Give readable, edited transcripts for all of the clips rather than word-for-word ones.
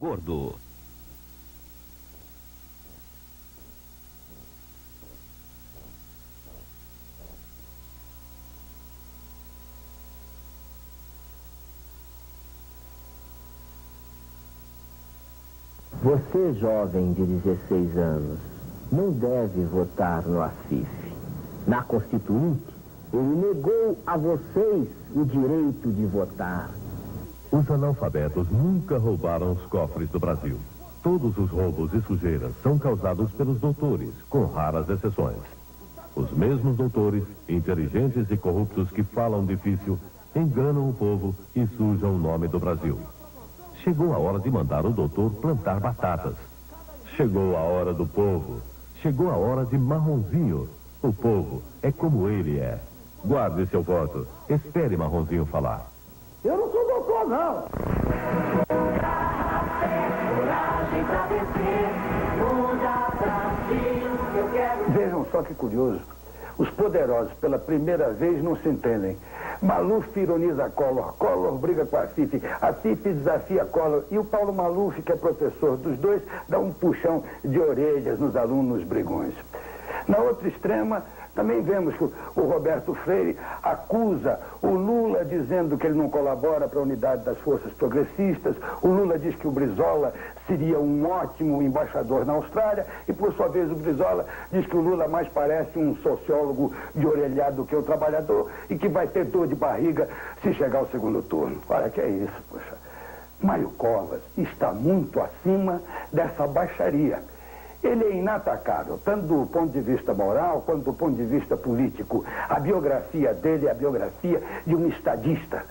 acordo. Você, jovem de 16 anos, não deve votar no AFIF. Na Constituinte, ele negou a vocês o direito de votar. Os analfabetos nunca roubaram os cofres do Brasil. Todos os roubos e sujeiras são causados pelos doutores, com raras exceções. Os mesmos doutores, inteligentes e corruptos que falam difícil, enganam o povo e sujam o nome do Brasil. Chegou a hora de mandar o doutor plantar batatas. Chegou a hora do povo. Chegou a hora de Marronzinho. O povo é como ele é. Guarde seu voto. Espere Marronzinho falar. Eu não sou doutor, não. Vejam só que curioso. Os poderosos, pela primeira vez, não se entendem. Maluf ironiza Collor, Collor briga com a Cif desafia Collor, e o Paulo Maluf, que é professor dos dois, dá um puxão de orelhas nos alunos brigões. Na outra extrema, também vemos que o Roberto Freire acusa o Lula dizendo que ele não colabora para a unidade das forças progressistas. O Lula diz que o Brizola seria um ótimo embaixador na Austrália e, por sua vez, o Brizola diz que o Lula mais parece um sociólogo de orelhado do que o trabalhador e que vai ter dor de barriga se chegar ao segundo turno. Olha, que é isso, poxa. Mário Covas está muito acima dessa baixaria. Ele é inatacável, tanto do ponto de vista moral quanto do ponto de vista político. A biografia dele é a biografia de um estadista.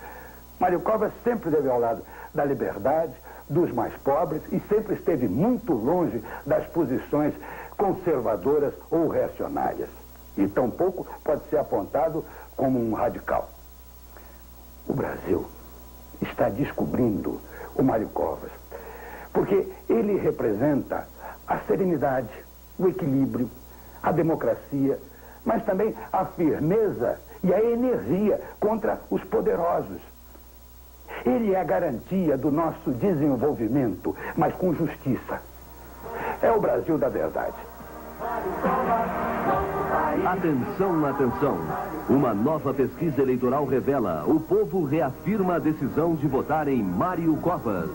Mário Covas sempre esteve ao lado da liberdade, dos mais pobres e sempre esteve muito longe das posições conservadoras ou reacionárias. E tampouco pode ser apontado como um radical. O Brasil está descobrindo o Mário Covas, porque ele representa a serenidade, o equilíbrio, a democracia, mas também a firmeza e a energia contra os poderosos. Ele é a garantia do nosso desenvolvimento, mas com justiça. É o Brasil da verdade. Atenção, atenção. Uma nova pesquisa eleitoral revela: o povo reafirma a decisão de votar em Mário Covas.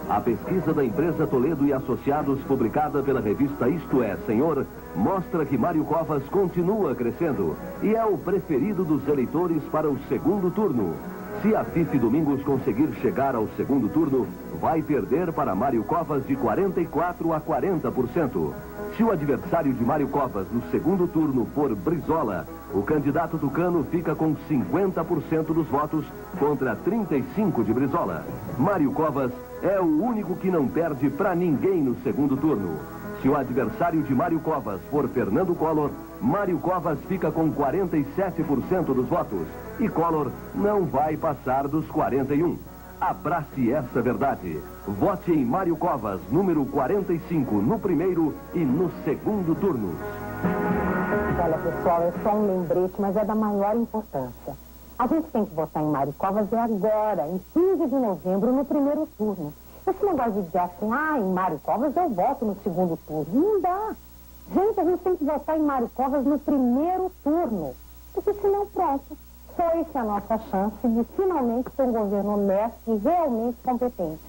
A pesquisa da empresa Toledo e Associados, publicada pela revista Isto É, Senhor, mostra que Mário Covas continua crescendo e é o preferido dos eleitores para o segundo turno. Se a FIF Domingos conseguir chegar ao segundo turno, vai perder para Mário Covas de 44% a 40%. Se o adversário de Mário Covas no segundo turno for Brizola, o candidato tucano fica com 50% dos votos contra 35% de Brizola. Mário Covas é o único que não perde para ninguém no segundo turno. Se o adversário de Mário Covas for Fernando Collor, Mário Covas fica com 47% dos votos e Collor não vai passar dos 41%. Abrace essa verdade. Vote em Mário Covas, número 45, no primeiro e no segundo turnos. Olha, pessoal, é só um lembrete, mas é da maior importância. A gente tem que votar em Mário Covas agora, em 15 de novembro, no primeiro turno. Esse negócio de dizer assim, em Mário Covas eu voto no segundo turno. Não dá. Gente, a gente tem que votar em Mário Covas no primeiro turno. Porque senão, pronto. Só essa é a nossa chance de finalmente ter um governo honesto e realmente competente.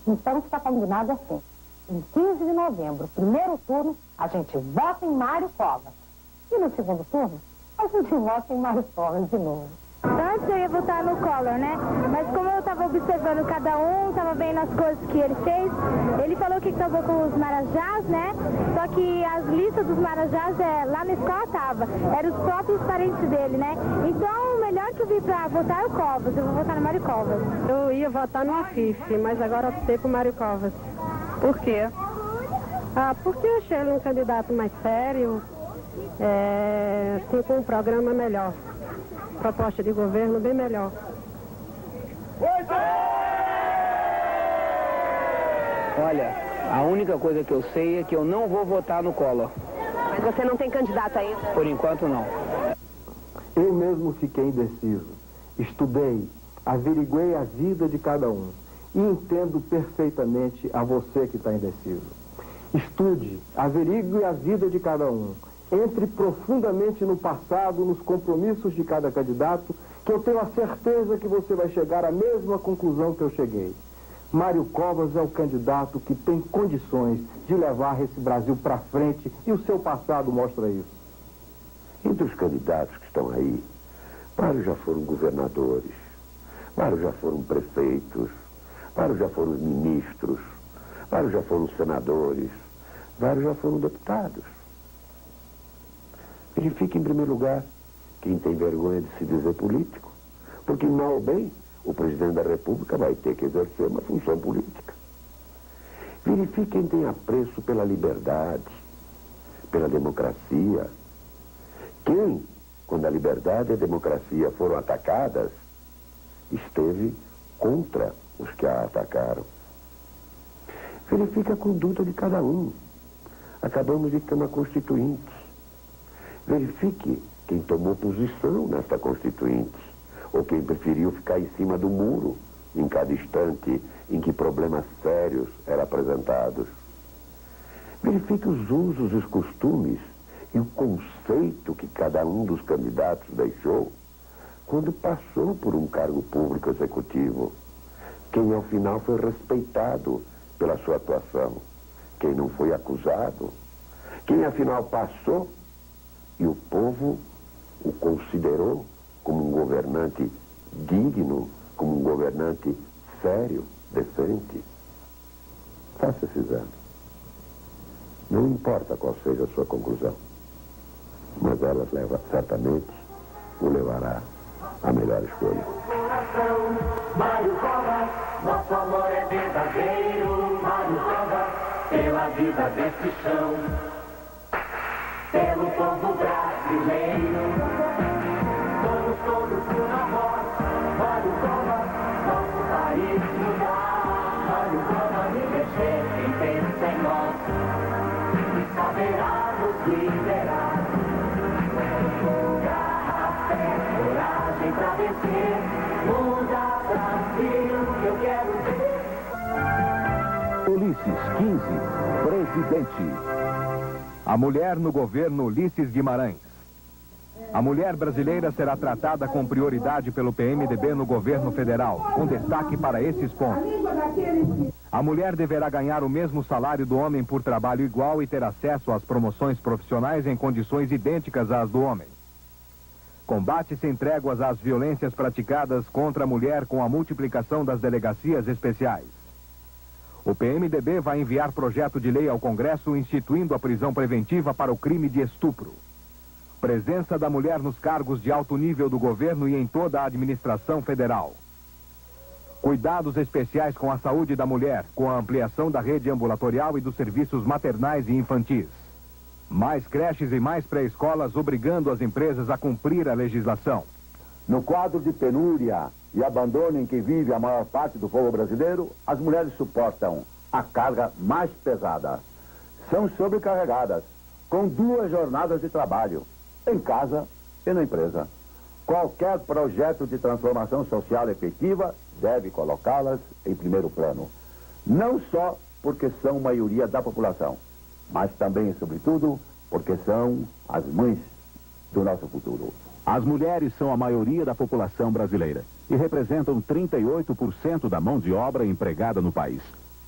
Então está combinado assim. Em 15 de novembro, primeiro turno, a gente vota em Mário Covas. E no segundo turno, a gente vota em Mário Covas de novo. Antes eu ia votar no Collor, né? Mas como eu estava observando cada um, estava vendo as coisas que ele fez, ele falou que acabou com os marajás, né? Só que as listas dos marajás, lá na escola tava, eram os próprios parentes dele, né? Então, o melhor que eu vi pra votar é o Covas, eu vou votar no Mário Covas. Eu ia votar no AFIF, mas agora optei pro Mário Covas. Por quê? Porque eu achei ele um candidato mais sério, assim, com um programa melhor. Proposta de governo bem melhor. Olha, a única coisa que eu sei é que eu não vou votar no Collor. Mas você não tem candidato ainda? Por enquanto, não. Eu mesmo fiquei indeciso. Estudei, averiguei a vida de cada um. e entendo perfeitamente a você que está indeciso. Estude, averigue a vida de cada um. Entre profundamente no passado, nos compromissos de cada candidato, que eu tenho a certeza que você vai chegar à mesma conclusão que eu cheguei. Mário Covas é o candidato que tem condições de levar esse Brasil para frente e o seu passado mostra isso. Entre os candidatos que estão aí, vários já foram governadores, vários já foram prefeitos, vários já foram ministros, vários já foram senadores, vários já foram deputados. Verifique, em primeiro lugar, quem tem vergonha de se dizer político, porque, mal ou bem, o presidente da República vai ter que exercer uma função política. Verifique quem tem apreço pela liberdade, pela democracia. Quem, quando a liberdade e a democracia foram atacadas, esteve contra os que a atacaram. Verifique a conduta de cada um. Acabamos de ter uma constituinte. Verifique quem tomou posição nesta constituinte, ou quem preferiu ficar em cima do muro em cada instante em que problemas sérios eram apresentados. Verifique os usos e os costumes e o conceito que cada um dos candidatos deixou quando passou por um cargo público executivo. Quem ao final foi respeitado pela sua atuação, quem não foi acusado, quem afinal passou e o povo o considerou como um governante digno, como um governante sério, decente. Faça esse exame. Não importa qual seja a sua conclusão, mas ela certamente o levará à melhor escolha. Mário Covas, nosso amor é verdadeiro. Mário Covas, pela vida desse chão, pelo povo brasileiro. Vamos todos uma voz. Mário Covas, nosso país mudar. Mário Covas, me mexer, quem pensa em nós e saberá nos liderar. Garra, fé, coragem pra vencer. Muda Brasil, eu quero ver. Ulisses 15, presidente. A mulher no governo Ulisses Guimarães. A mulher brasileira será tratada com prioridade pelo PMDB no governo federal, com destaque para esses pontos. A mulher deverá ganhar o mesmo salário do homem por trabalho igual e ter acesso às promoções profissionais em condições idênticas às do homem. Combate sem tréguas às violências praticadas contra a mulher com a multiplicação das delegacias especiais. O PMDB vai enviar projeto de lei ao Congresso instituindo a prisão preventiva para o crime de estupro. Presença da mulher nos cargos de alto nível do governo e em toda a administração federal. Cuidados especiais com a saúde da mulher, com a ampliação da rede ambulatorial e dos serviços maternais e infantis. Mais creches e mais pré-escolas obrigando as empresas a cumprir a legislação. No quadro de penúria e abandono em que vive a maior parte do povo brasileiro, as mulheres suportam a carga mais pesada. São sobrecarregadas, com 2 jornadas de trabalho, em casa e na empresa. Qualquer projeto de transformação social efetiva deve colocá-las em primeiro plano. Não só porque são maioria da população, mas também e sobretudo porque são as mães do nosso futuro. As mulheres são a maioria da população brasileira e representam 38% da mão de obra empregada no país.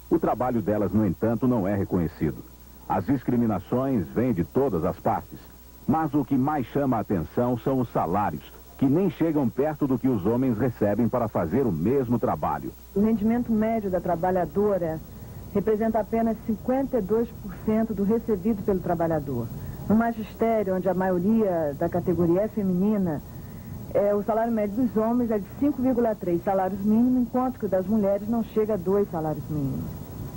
O trabalho delas, no entanto, não é reconhecido. As discriminações vêm de todas as partes, mas o que mais chama a atenção são os salários, que nem chegam perto do que os homens recebem para fazer o mesmo trabalho. O rendimento médio da trabalhadora representa apenas 52% do recebido pelo trabalhador. No magistério, onde a maioria da categoria é feminina, o salário médio dos homens é de 5,3 salários mínimos, enquanto que o das mulheres não chega a 2 salários mínimos.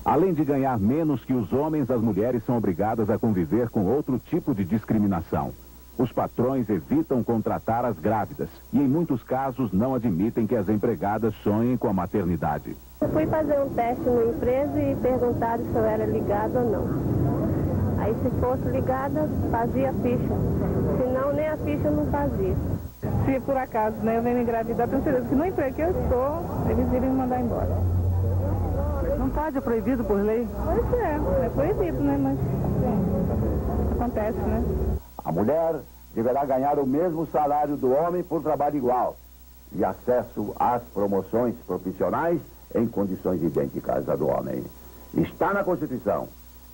Além de ganhar menos que os homens, as mulheres são obrigadas a conviver com outro tipo de discriminação. Os patrões evitam contratar as grávidas e, em muitos casos, não admitem que as empregadas sonhem com a maternidade. Eu fui fazer um teste numa empresa e perguntaram se eu era ligada ou não. Aí, se fosse ligada, fazia ficha. Se não, nem a ficha não fazia. Se por acaso, né, eu venho engravidar, tenho certeza que no emprego que eu estou, eles iriam me mandar embora. pode, é proibido por lei. Pois é proibido, né? Mas acontece, né? A mulher deverá ganhar o mesmo salário do homem por trabalho igual e acesso às promoções profissionais em condições idênticas à do homem. Está na Constituição,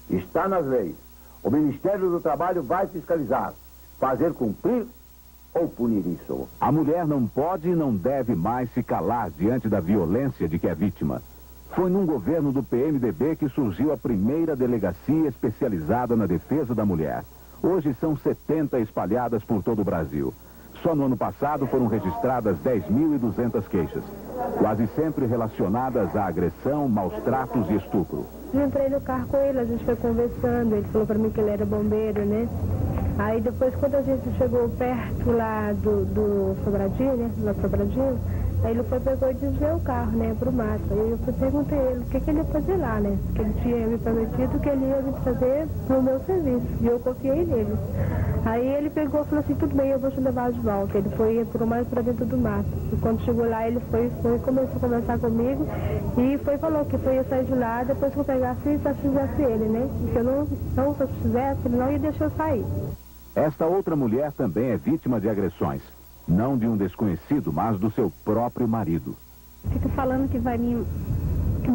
está nas leis. O Ministério do Trabalho vai fiscalizar, fazer cumprir ou punir isso. A mulher não pode e não deve mais se calar diante da violência de que é vítima. Foi num governo do PMDB que surgiu a primeira delegacia especializada na defesa da mulher. Hoje são 70 espalhadas por todo o Brasil. Só no ano passado foram registradas 10.200 queixas, quase sempre relacionadas à agressão, maus tratos e estupro. Eu entrei no carro com ele, a gente foi conversando, ele falou pra mim que ele era bombeiro, né? Aí depois, quando a gente chegou perto lá do Sobradinho, né? Lá Sobradinho, aí ele pegou e desviou o carro, né? Pro mato. Aí eu perguntei a ele o que ele ia fazer lá, né? Que ele tinha me prometido que ele ia me trazer pro meu serviço. E eu confiei nele. Aí ele pegou e falou assim, tudo bem, eu vou te levar de volta. Ele foi entrou mais pra dentro do mato. E quando chegou lá, ele foi começou a conversar comigo e falou que foi sair de lá depois que eu pegasse e satisfizesse ele, né? E se eu não satisfizesse, ele não ia deixar eu sair. Esta outra mulher também é vítima de agressões. Não de um desconhecido, mas do seu próprio marido. Fica falando que vai me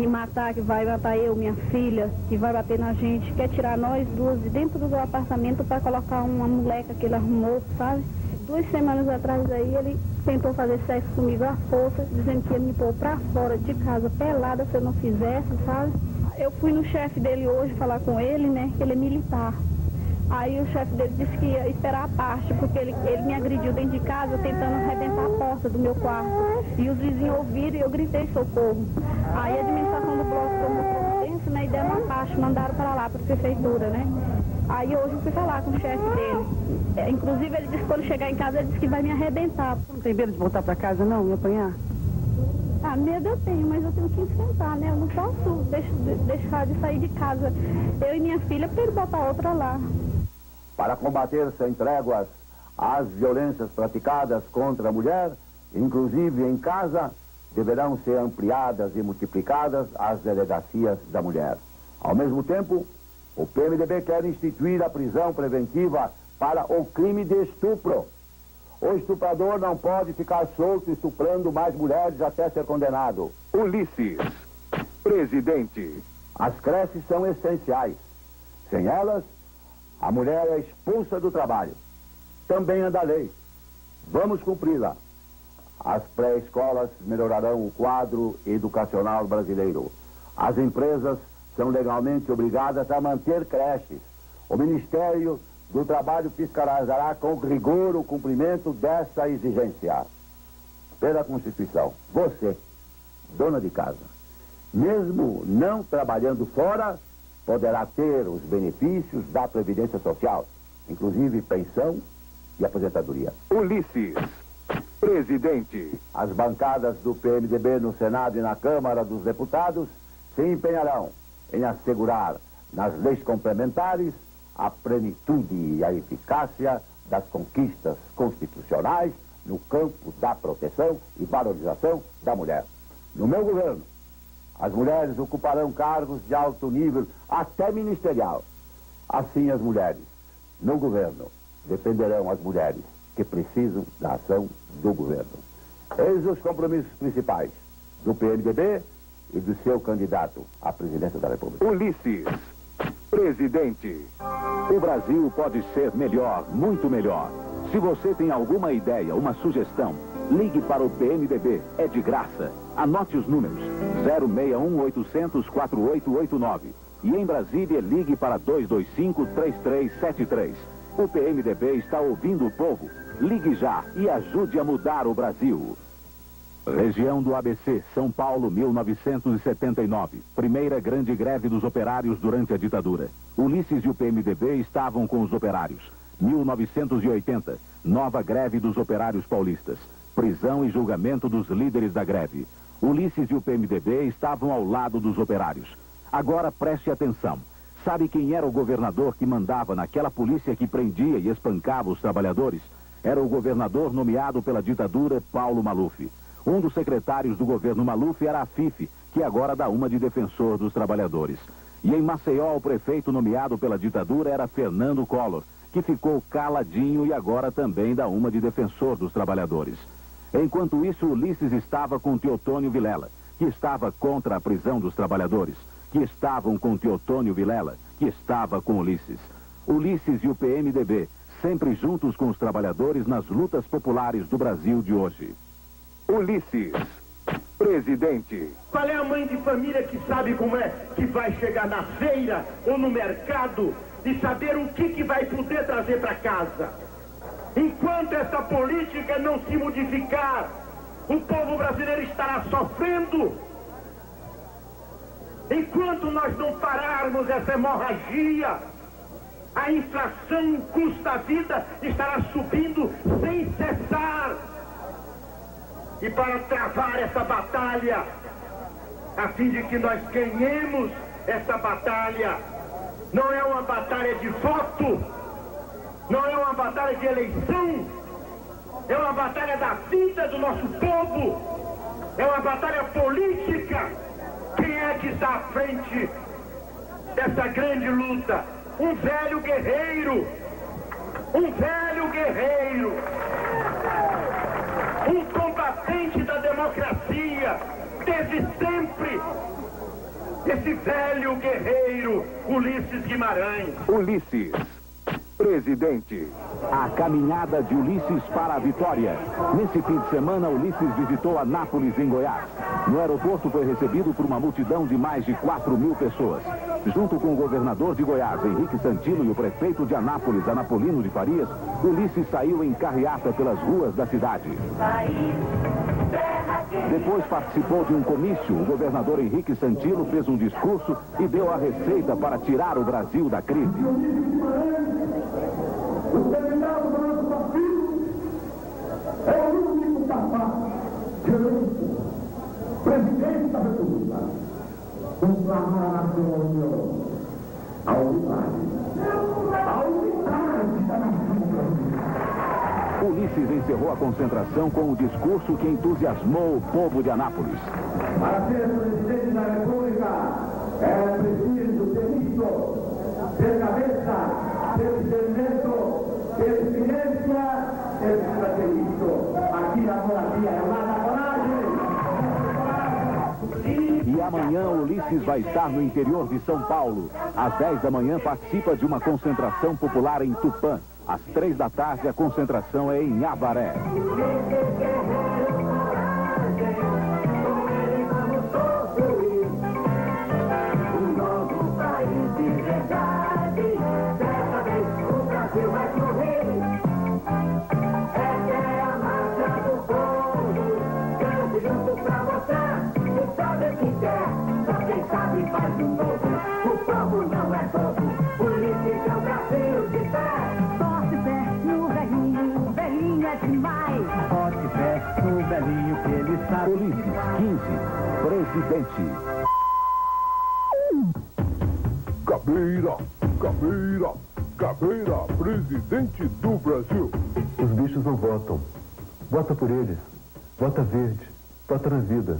matar, que vai matar eu, minha filha, que vai bater na gente, quer tirar nós duas de dentro do apartamento para colocar uma moleca que ele arrumou, sabe? 2 semanas atrás aí ele tentou fazer sexo comigo à força, dizendo que ia me pôr pra fora de casa pelada se eu não fizesse, sabe? Eu fui no chefe dele hoje falar com ele, né, que ele é militar. Aí o chefe dele disse que ia esperar a parte, porque ele me agrediu dentro de casa, tentando arrebentar a porta do meu quarto. E os vizinhos ouviram e eu gritei socorro. Aí a administração do bloco tomou providência, né, e deram uma parte, mandaram para lá, para a prefeitura, né. Aí hoje eu fui falar com o chefe dele. Inclusive ele disse que quando chegar em casa, ele disse que vai me arrebentar. Não tem medo de voltar para casa, não, e apanhar? Ah, medo eu tenho, mas eu tenho que enfrentar, né? Eu não posso deixar de sair de casa. Eu e minha filha, para ele botar outra lá. Para combater sem tréguas as violências praticadas contra a mulher, inclusive em casa, deverão ser ampliadas e multiplicadas as delegacias da mulher. Ao mesmo tempo, o PMDB quer instituir a prisão preventiva para o crime de estupro. O estuprador não pode ficar solto estuprando mais mulheres até ser condenado. Ulisses, presidente. As creches são essenciais. Sem elas, a mulher é expulsa do trabalho. Também é da lei. Vamos cumpri-la. As pré-escolas melhorarão o quadro educacional brasileiro. As empresas são legalmente obrigadas a manter creches. O Ministério do Trabalho fiscalizará com rigor o cumprimento dessa exigência. Pela Constituição, você, dona de casa, mesmo não trabalhando fora, poderá ter os benefícios da Previdência Social, inclusive pensão e aposentadoria. Ulisses, presidente. As bancadas do PMDB no Senado e na Câmara dos Deputados se empenharão em assegurar nas leis complementares a plenitude e a eficácia das conquistas constitucionais no campo da proteção e valorização da mulher. No meu governo, as mulheres ocuparão cargos de alto nível, até ministerial. Assim, as mulheres, no governo, defenderão as mulheres que precisam da ação do governo. Eis os compromissos principais do PMDB e do seu candidato à presidência da República. Ulisses, presidente. O Brasil pode ser melhor, muito melhor. Se você tem alguma ideia, uma sugestão, ligue para o PMDB, é de graça. Anote os números, 061-800-4889. E em Brasília, ligue para 225-3373. O PMDB está ouvindo o povo. Ligue já e ajude a mudar o Brasil. Região do ABC, São Paulo, 1979. Primeira grande greve dos operários durante a ditadura. Ulisses e o PMDB estavam com os operários. 1980, nova greve dos operários paulistas. Prisão e julgamento dos líderes da greve. Ulisses e o PMDB estavam ao lado dos operários. Agora preste atenção. Sabe quem era o governador que mandava naquela polícia que prendia e espancava os trabalhadores? Era o governador nomeado pela ditadura, Paulo Maluf. Um dos secretários do governo Maluf era a Fife, que agora dá uma de defensor dos trabalhadores. E em Maceió, o prefeito nomeado pela ditadura era Fernando Collor, que ficou caladinho e agora também dá uma de defensor dos trabalhadores. Enquanto isso, Ulisses estava com Teotônio Vilela, que estava contra a prisão dos trabalhadores, que estavam com Teotônio Vilela, que estava com Ulisses. Ulisses e o PMDB, sempre juntos com os trabalhadores nas lutas populares do Brasil de hoje. Ulisses, presidente. Qual é a mãe de família que sabe como é que vai chegar na feira ou no mercado e saber o que vai poder trazer para casa? Enquanto essa política não se modificar, o povo brasileiro estará sofrendo. Enquanto nós não pararmos essa hemorragia, a inflação custa a vida estará subindo sem cessar. E para travar essa batalha, a fim de que nós ganhemos essa batalha, não é uma batalha de voto, não é uma batalha de eleição, é uma batalha da vida do nosso povo, é uma batalha política. Quem é que está à frente dessa grande luta? Um velho guerreiro, um combatente da democracia, desde sempre, esse velho guerreiro, Ulisses Guimarães. Ulisses, presidente. A caminhada de Ulisses para a vitória. Nesse fim de semana, Ulisses visitou Anápolis, em Goiás. No aeroporto foi recebido por uma multidão de mais de 4.000 pessoas. Junto com o governador de Goiás, Henrique Santino, e o prefeito de Anápolis, Anapolino de Farias, Ulisses saiu em carreata pelas ruas da cidade. Depois participou de um comício. O governador Henrique Santino fez um discurso e deu a receita para tirar o Brasil da crise. O terminado do nosso partido é o único capaz de eleito presidente da República. Conclamar a nação a unidade da nação brasileira. Ulisses encerrou a concentração com um discurso que entusiasmou o povo de Anápolis. Para ser presidente da República é preciso ter isto, ter cabeça, ter discernimento, ter experiência, ter estrategista. Aqui na monarquia é lá da coragem. E amanhã Ulisses vai estar no interior de São Paulo. Às 10 da manhã participa de uma concentração popular em Tupã. Às 3 da tarde a concentração é em Avaré. Ulisses, 15, presidente. Caveira, Caveira, Caveira, presidente do Brasil. Os bichos não votam. Vota por eles. Vota verde. Vota na vida.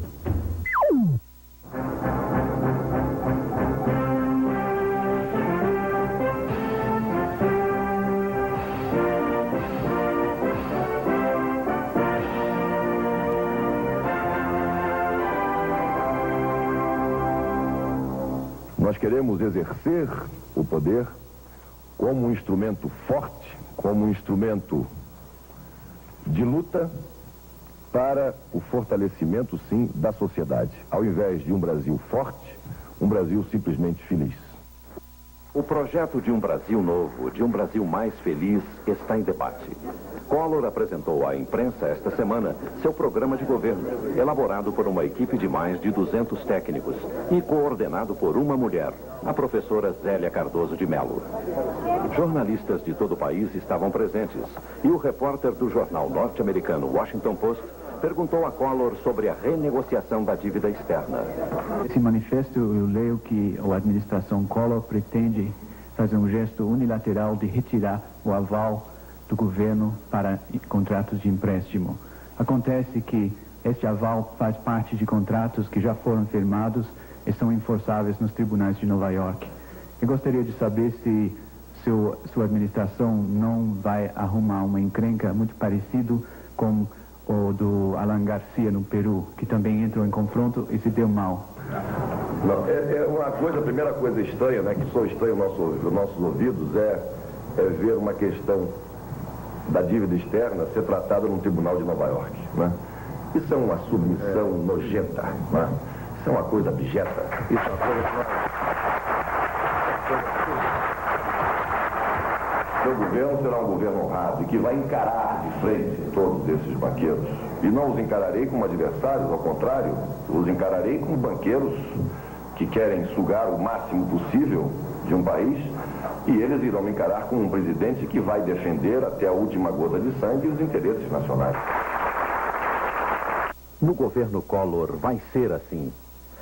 Nós queremos exercer o poder como um instrumento forte, como um instrumento de luta para o fortalecimento, sim, da sociedade. Ao invés de um Brasil forte, um Brasil simplesmente feliz. O projeto de um Brasil novo, de um Brasil mais feliz, está em debate. Collor apresentou à imprensa esta semana seu programa de governo, elaborado por uma equipe de mais de 200 técnicos e coordenado por uma mulher, a professora Zélia Cardoso de Mello. Jornalistas de todo o país estavam presentes e o repórter do jornal norte-americano Washington Post perguntou a Collor sobre a renegociação da dívida externa. Esse manifesto, eu leio que a administração Collor pretende fazer um gesto unilateral de retirar o aval do governo para contratos de empréstimo. Acontece que Este aval faz parte de contratos que já foram firmados e são enforçáveis nos tribunais de Nova York. Eu gostaria de saber se sua administração não vai arrumar uma encrenca muito parecido com o do Alan Garcia no Peru, que também entrou em confronto e se deu mal. Não, a primeira coisa estranha, né, que só estranha aos nossos ouvidos é ver uma questão da dívida externa ser tratada num tribunal de Nova York, né? Isso é uma submissão nojenta, né? Isso é uma coisa abjeta. Isso é uma coisa que Seu governo será um governo honrado e que vai encarar de frente todos esses banqueiros. E não os encararei como adversários, ao contrário, os encararei como banqueiros que querem sugar o máximo possível de um país, e eles irão me encarar como um presidente que vai defender até a última gota de sangue os interesses nacionais. No governo Collor vai ser assim.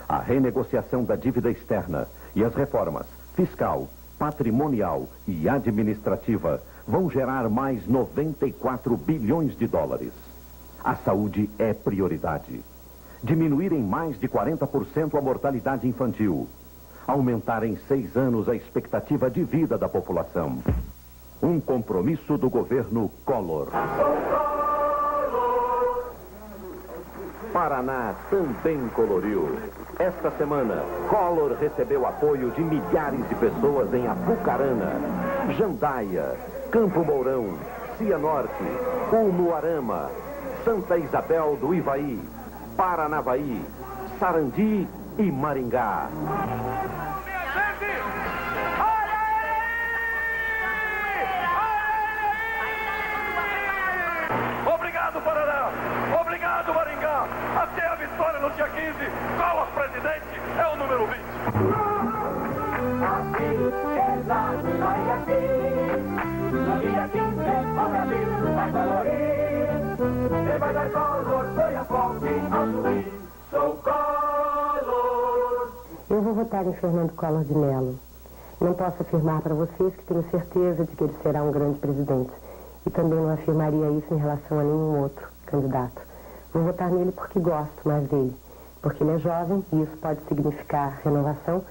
A renegociação da dívida externa e as reformas fiscal, patrimonial e administrativa vão gerar mais 94 bilhões de dólares. A saúde é prioridade. Diminuir em mais de 40% a mortalidade infantil. Aumentar em 6 anos a expectativa de vida da população. Um compromisso do governo Collor. Paraná também coloriu. Esta semana, Collor recebeu apoio de milhares de pessoas em Apucarana, Jandaia, Campo Mourão, Cianorte, Umuarama, Santa Isabel do Ivaí, Paranavaí, Sarandi e Maringá. Obrigado, Paraná! Obrigado, Maringá! Até a vitória no dia 15, Collor presidente é o número 20. Assim é lá, sai aqui. No dia 15, o Brasil vai colorir. Quem vai dar Collor foi a foque ao juiz. Sou Collor. Eu vou votar em Fernando Collor de Mello. Não posso afirmar para vocês que tenho certeza de que ele será um grande presidente. E também não afirmaria isso em relação a nenhum outro candidato. Vou votar nele porque gosto mais dele. Porque ele é jovem e isso pode significar renovação,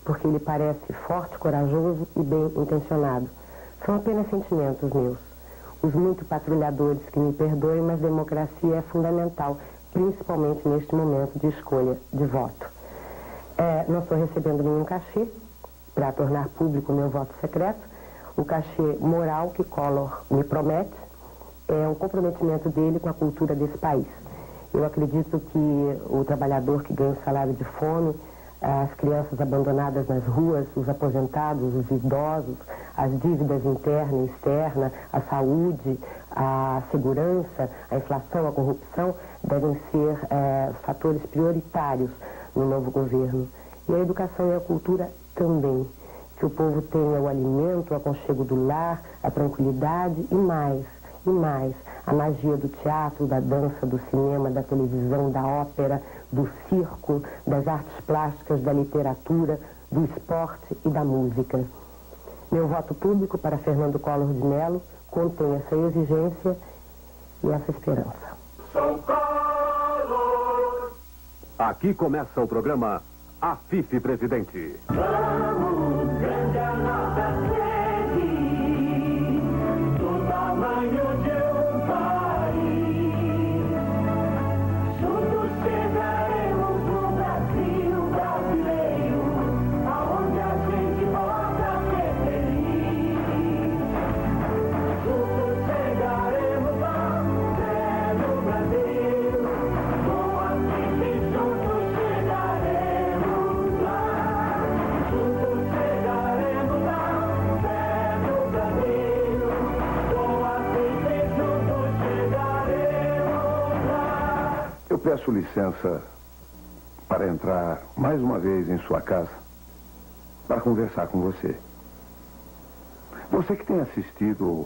porque ele parece forte, corajoso e bem intencionado. São apenas sentimentos meus. Os muito patrulhadores que me perdoem, mas democracia é fundamental, principalmente neste momento de escolha de voto. Não estou recebendo nenhum cachê para tornar público o meu voto secreto. O cachê moral que Collor me promete é um comprometimento dele com a cultura desse país. Eu acredito que o trabalhador que ganha o salário de fome, as crianças abandonadas nas ruas, os aposentados, os idosos, as dívidas interna e externa, a saúde, a segurança, a inflação, a corrupção, devem ser fatores prioritários no novo governo. E a educação e a cultura também. Que o povo tenha o alimento, o aconchego do lar, a tranquilidade e mais, a magia do teatro, da dança, do cinema, da televisão, da ópera, do circo, das artes plásticas, da literatura, do esporte e da música. Meu voto público para Fernando Collor de Mello contém essa exigência e essa esperança. Sou Collor. Aqui começa o programa AFIF Presidente. Vamos, grande a nossa sede, do tamanho de um país. Juntos chegaremos no Brasil brasileiro, aonde a gente possa ser feliz. Juntos chegaremos lá, no Brasil, com a gente juntos chegaremos lá. Juntos chegaremos lá, no Brasil, com a gente juntos chegaremos lá. Eu peço licença para entrar mais uma vez em sua casa para conversar com você. Você que tem assistido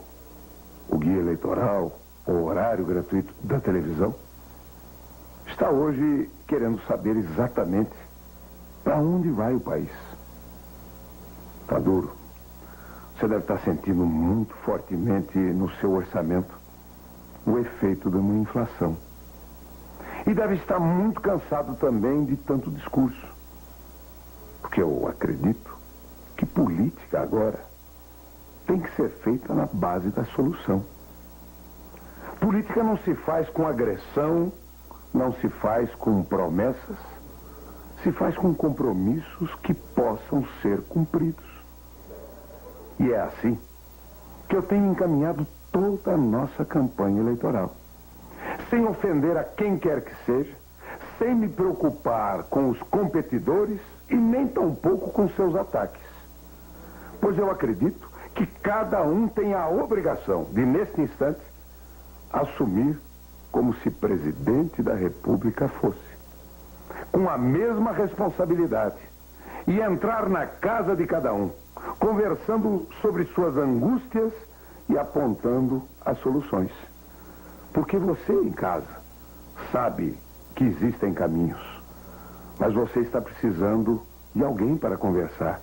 o guia eleitoral, o horário gratuito da televisão, está hoje querendo saber exatamente para onde vai o país. Está duro. Você deve estar sentindo muito fortemente no seu orçamento o efeito de uma inflação. E deve estar muito cansado também de tanto discurso. Porque eu acredito que política agora tem que ser feita na base da solução. Política não se faz com agressão, não se faz com promessas, se faz com compromissos que possam ser cumpridos. E é assim que eu tenho encaminhado toda a nossa campanha eleitoral. Sem ofender a quem quer que seja, sem me preocupar com os competidores e nem tampouco com seus ataques. Pois eu acredito que cada um tem a obrigação de, neste instante, assumir como se presidente da República fosse, com a mesma responsabilidade, e entrar na casa de cada um, conversando sobre suas angústias e apontando as soluções. Porque você em casa sabe que existem caminhos, mas você está precisando de alguém para conversar.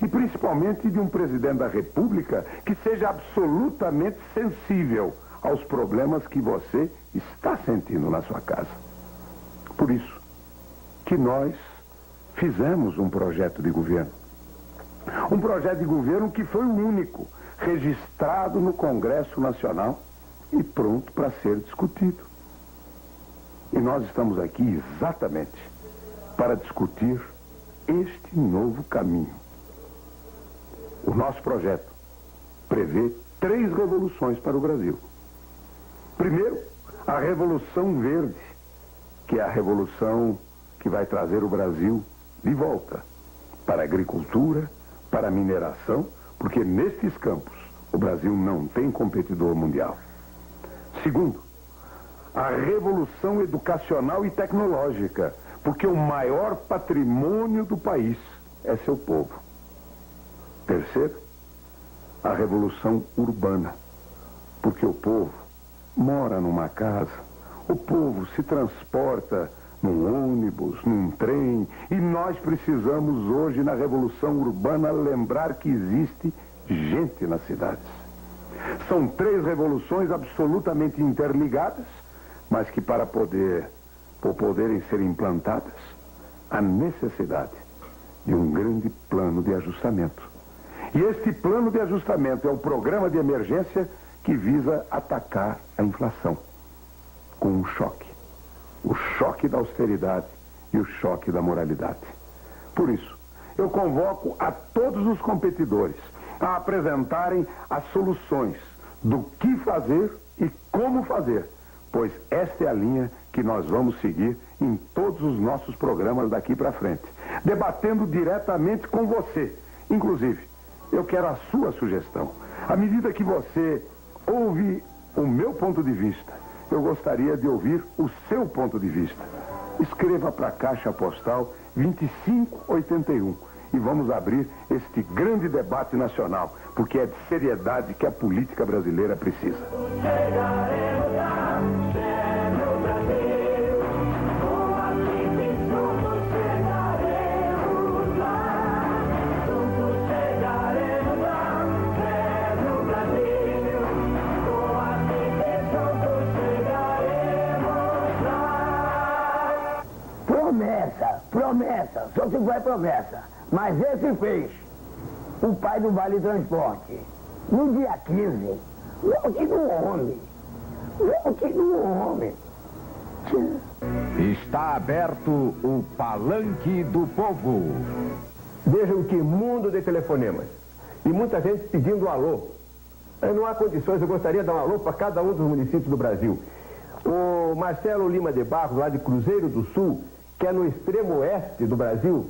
E principalmente de um presidente da República que seja absolutamente sensível aos problemas que você está sentindo na sua casa. Por isso que nós fizemos um projeto de governo. Um projeto de governo que foi o único registrado no Congresso Nacional e pronto para ser discutido. E nós estamos aqui exatamente para discutir este novo caminho. O nosso projeto prevê 3 revoluções para o Brasil. Primeiro, a Revolução Verde, que é a revolução que vai trazer o Brasil de volta para a agricultura, para a mineração, porque nestes campos o Brasil não tem competidor mundial. Segundo, a revolução educacional e tecnológica, porque o maior patrimônio do país é seu povo. Terceiro, a revolução urbana, porque o povo mora numa casa, o povo se transporta num ônibus, num trem, e nós precisamos hoje, na revolução urbana, lembrar que existe gente nas cidades. São 3 revoluções absolutamente interligadas, mas que para poderem ser implantadas, há necessidade de um grande plano de ajustamento. E este plano de ajustamento é o programa de emergência que visa atacar a inflação com um choque. O choque da austeridade e o choque da moralidade. Por isso, eu convoco a todos os competidores a apresentarem as soluções do que fazer e como fazer, pois esta é a linha que nós vamos seguir em todos os nossos programas daqui para frente, debatendo diretamente com você. Inclusive, eu quero a sua sugestão. À medida que você ouve o meu ponto de vista, eu gostaria de ouvir o seu ponto de vista. Escreva para a Caixa Postal 2581 e vamos abrir este grande debate nacional, porque é de seriedade que a política brasileira precisa. Promessa, só se foi promessa. Mas esse fez. O pai do Vale Transporte. No dia 15, volte no homem. Volte no homem. Está aberto o Palanque do Povo. Vejam que mundo de telefonemas. E muita gente pedindo alô. Não há condições, eu gostaria de dar um alô para cada um dos municípios do Brasil. O Marcelo Lima de Barros, lá de Cruzeiro do Sul, que é no extremo oeste do Brasil,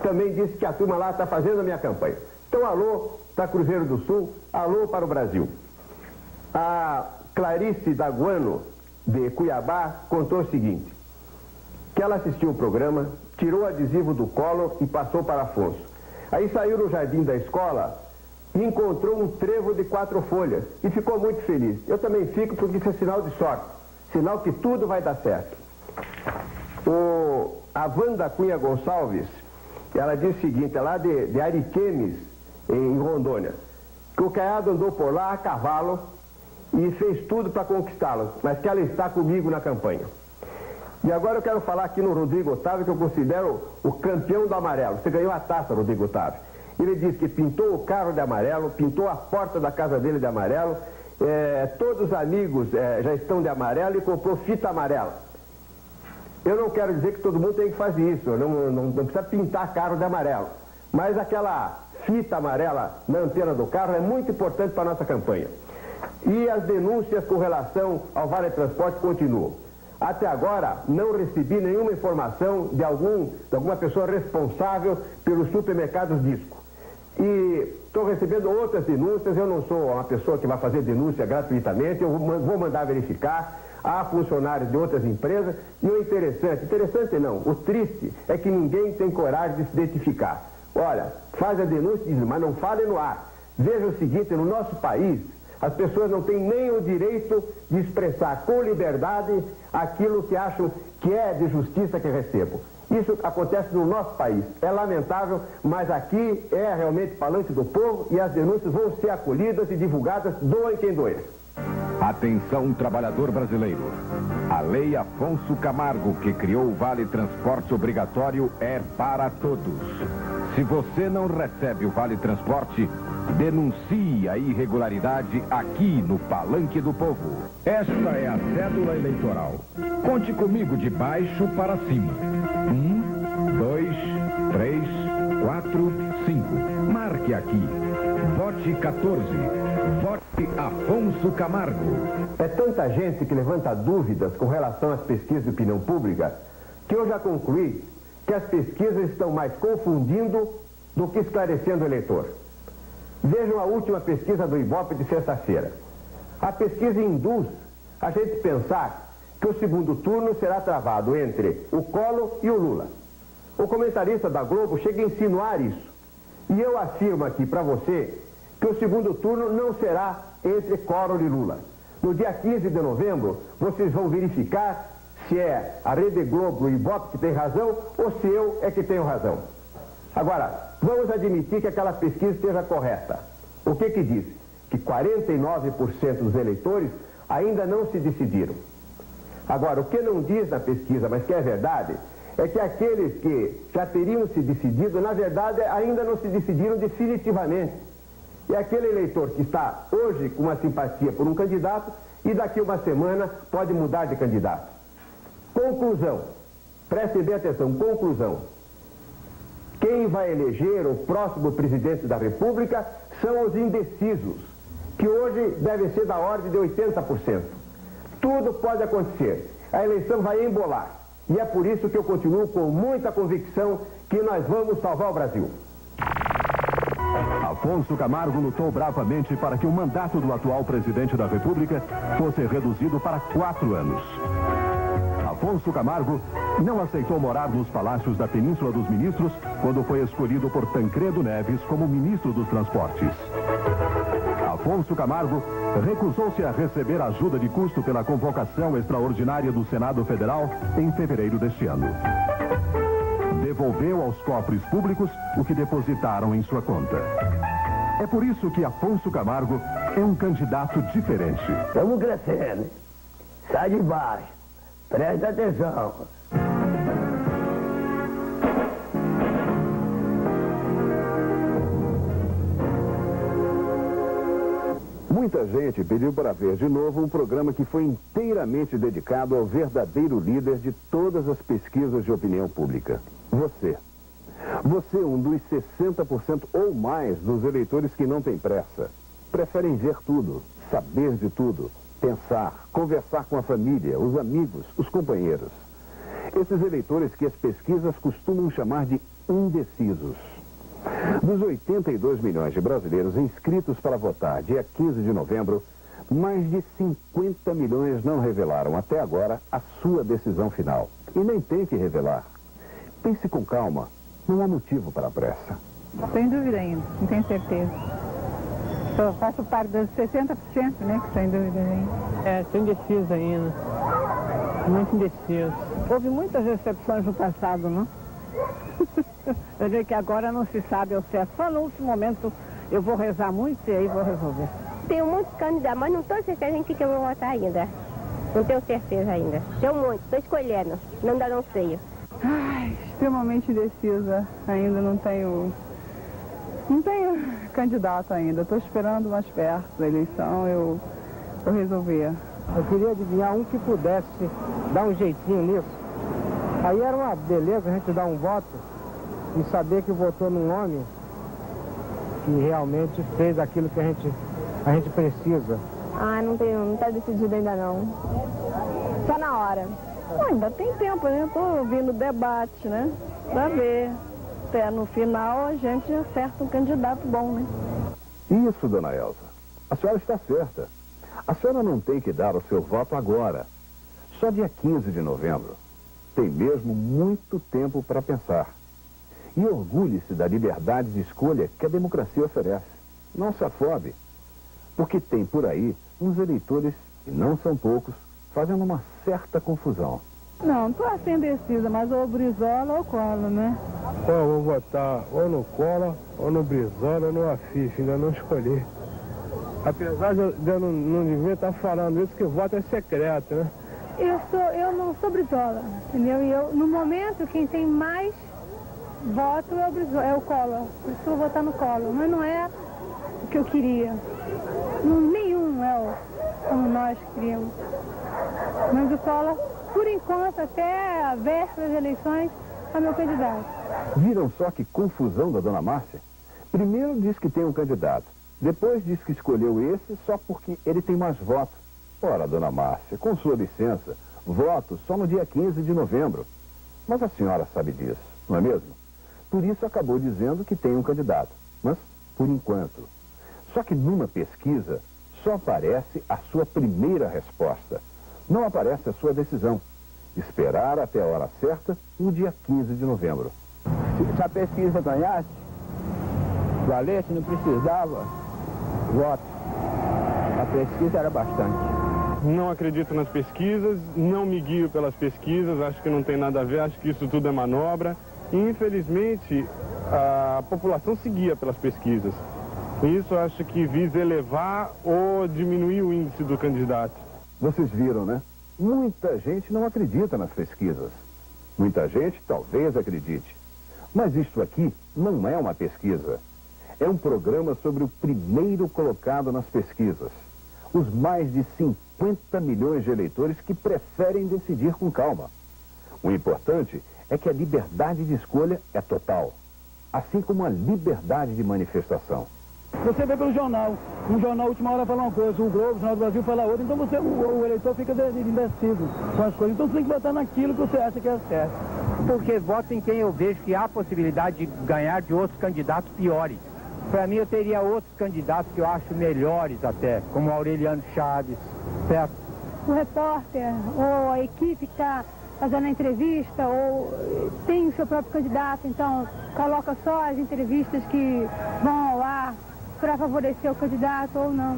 também disse que a turma lá está fazendo a minha campanha. Então, alô para Cruzeiro do Sul, alô para o Brasil. A Clarice Daguano, de Cuiabá, contou o seguinte, que ela assistiu o programa, tirou o adesivo do Collor e passou para Afonso. Aí saiu no jardim da escola e encontrou um trevo de 4 folhas e ficou muito feliz. Eu também fico porque isso é sinal de sorte, sinal que tudo vai dar certo. A Wanda Cunha Gonçalves, ela diz o seguinte, é lá de Ariquemes, em Rondônia, que o Caiado andou por lá a cavalo e fez tudo para conquistá-la, mas que ela está comigo na campanha. E agora eu quero falar aqui no Rodrigo Otávio, que eu considero o campeão do amarelo. Você ganhou a taça, Rodrigo Otávio. Ele disse que pintou o carro de amarelo, pintou a porta da casa dele de amarelo, todos os amigos já estão de amarelo e comprou fita amarela. Eu não quero dizer que todo mundo tem que fazer isso, não precisa pintar carro de amarelo. Mas aquela fita amarela na antena do carro é muito importante para a nossa campanha. E as denúncias com relação ao Vale Transporte continuam. Até agora, não recebi nenhuma informação de alguma pessoa responsável pelos supermercados Disco. E estou recebendo outras denúncias, eu não sou uma pessoa que vai fazer denúncia gratuitamente, eu vou mandar verificar. Há funcionários de outras empresas. E o interessante não, o triste é que ninguém tem coragem de se identificar. Olha, faz a denúncia e diz, mas não fale no ar. Veja o seguinte, no nosso país, as pessoas não têm nem o direito de expressar com liberdade aquilo que acham que é de justiça que recebam. Isso acontece no nosso país. É lamentável, mas aqui é realmente Palanque do Povo e as denúncias vão ser acolhidas e divulgadas, doem quem doer. Atenção, trabalhador brasileiro. A Lei Afonso Camargo, que criou o Vale Transporte Obrigatório, é para todos. Se você não recebe o Vale Transporte, denuncie a irregularidade aqui no Palanque do Povo. Esta é a cédula eleitoral. Conte comigo de baixo para cima. 1, 2, 3, 4, 5. Marque aqui. Vote 14. Vote Afonso Camargo. É tanta gente que levanta dúvidas com relação às pesquisas de opinião pública que eu já concluí que as pesquisas estão mais confundindo do que esclarecendo o eleitor. Vejam a última pesquisa do Ibope de sexta-feira. A pesquisa induz a gente pensar que o segundo turno será travado entre o Collor e o Lula. O comentarista da Globo chega a insinuar isso. E eu afirmo aqui para você que o segundo turno não será entre Collor e Lula. No dia 15 de novembro, vocês vão verificar se é a Rede Globo e o Ibope que tem razão ou se eu é que tenho razão. Agora, vamos admitir que aquela pesquisa esteja correta. O que diz? Que 49% dos eleitores ainda não se decidiram. Agora, o que não diz na pesquisa, mas que é verdade, é que aqueles que já teriam se decidido, na verdade, ainda não se decidiram definitivamente. É aquele eleitor que está hoje com uma simpatia por um candidato e daqui a uma semana pode mudar de candidato. Conclusão. Prestem bem atenção. Conclusão. Quem vai eleger o próximo presidente da República são os indecisos, que hoje devem ser da ordem de 80%. Tudo pode acontecer. A eleição vai embolar. E é por isso que eu continuo com muita convicção que nós vamos salvar o Brasil. Afonso Camargo lutou bravamente para que o mandato do atual presidente da República fosse reduzido para 4 anos. Afonso Camargo não aceitou morar nos palácios da Península dos Ministros quando foi escolhido por Tancredo Neves como ministro dos Transportes. Afonso Camargo recusou-se a receber ajuda de custo pela convocação extraordinária do Senado Federal em fevereiro deste ano. Devolveu aos cofres públicos o que depositaram em sua conta. É por isso que Afonso Camargo é um candidato diferente. Estamos crescendo. Sai de baixo. Presta atenção. Muita gente pediu para ver de novo um programa que foi inteiramente dedicado ao verdadeiro líder de todas as pesquisas de opinião pública. Você. Você é um dos 60% ou mais dos eleitores que não tem pressa. Preferem ver tudo, saber de tudo, pensar, conversar com a família, os amigos, os companheiros. Esses eleitores que as pesquisas costumam chamar de indecisos. Dos 82 milhões de brasileiros inscritos para votar dia 15 de novembro, mais de 50 milhões não revelaram até agora a sua decisão final. E nem tem que revelar. Pense com calma, não há motivo para a pressa. Sem dúvida ainda, não tenho certeza. Eu faço parte dos 60%, né, que estão em dúvida ainda. Estou indeciso ainda, muito indeciso. Houve muitas decepções no passado, não? Eu digo que agora não se sabe ao certo. Só no último momento eu vou rezar muito e aí vou resolver. Tenho muitos candidatos, mas não estou certeza em que eu vou votar ainda. Não tenho certeza ainda. Tenho muito, estou escolhendo, ainda não sei. Ai, extremamente indecisa. Ainda não tenho candidato ainda. Estou esperando mais perto da eleição, eu resolver. Eu queria adivinhar um que pudesse dar um jeitinho nisso. Aí era uma beleza a gente dar um voto e saber que votou num homem que realmente fez aquilo que a gente precisa. Ah, não está decidido ainda não. Só na hora. Ainda tem tempo, né? Estou ouvindo o debate, né? Pra ver. Até no final a gente acerta um candidato bom, né? Isso, dona Elza. A senhora está certa. A senhora não tem que dar o seu voto agora. Só dia 15 de novembro. Tem mesmo muito tempo para pensar. E orgulhe-se da liberdade de escolha que a democracia oferece. Não se afobe. Porque tem por aí uns eleitores, e não são poucos, fazendo uma certa confusão. Não, estou assim indecisa, mas ou Brizola ou Collor, né? Eu vou votar ou no Collor, ou no Brizola, ou no Afif, ainda não escolhi. Apesar de eu não devia estar falando isso, que o voto é secreto, né? Eu não sou Brizola, entendeu? E eu, no momento, quem tem mais voto é o Brizola, é o Collor. Por isso eu vou votar no Collor, mas não é o que eu queria. Nenhum é como nós queríamos. Mas o Collor, por enquanto, até a véspera das eleições, é meu candidato. Viram só que confusão da dona Márcia? Primeiro diz que tem um candidato. Depois diz que escolheu esse só porque ele tem mais votos. Ora, dona Márcia, com sua licença, voto só no dia 15 de novembro. Mas a senhora sabe disso, não é mesmo? Por isso acabou dizendo que tem um candidato. Mas, por enquanto. Só que numa pesquisa, só aparece a sua primeira resposta. Não aparece a sua decisão. Esperar até a hora certa, no dia 15 de novembro. Se a pesquisa ganhasse, valesse, não precisava voto. A pesquisa era bastante. Não acredito nas pesquisas, não me guio pelas pesquisas, acho que não tem nada a ver, acho que isso tudo é manobra. E, infelizmente, a população se guia pelas pesquisas. Isso acho que visa elevar ou diminuir o índice do candidato. Vocês viram, né? Muita gente não acredita nas pesquisas. Muita gente talvez acredite. Mas isto aqui não é uma pesquisa. É um programa sobre o primeiro colocado nas pesquisas. Os mais de 50 milhões de eleitores que preferem decidir com calma. O importante é que a liberdade de escolha é total, assim como a liberdade de manifestação. Você vê pelo jornal. Um jornal, última hora, fala uma coisa, o Globo, o Jornal do Brasil, fala outra. Então o eleitor fica indeciso com as coisas. Então você tem que votar naquilo que você acha que é certo. Porque voto em quem eu vejo que há possibilidade de ganhar de outros candidatos piores. Para mim, eu teria outros candidatos que eu acho melhores até, como Aureliano Chaves, certo? O repórter ou a equipe que está fazendo a entrevista ou tem o seu próprio candidato, então coloca só as entrevistas que vão ao ar para favorecer o candidato ou não.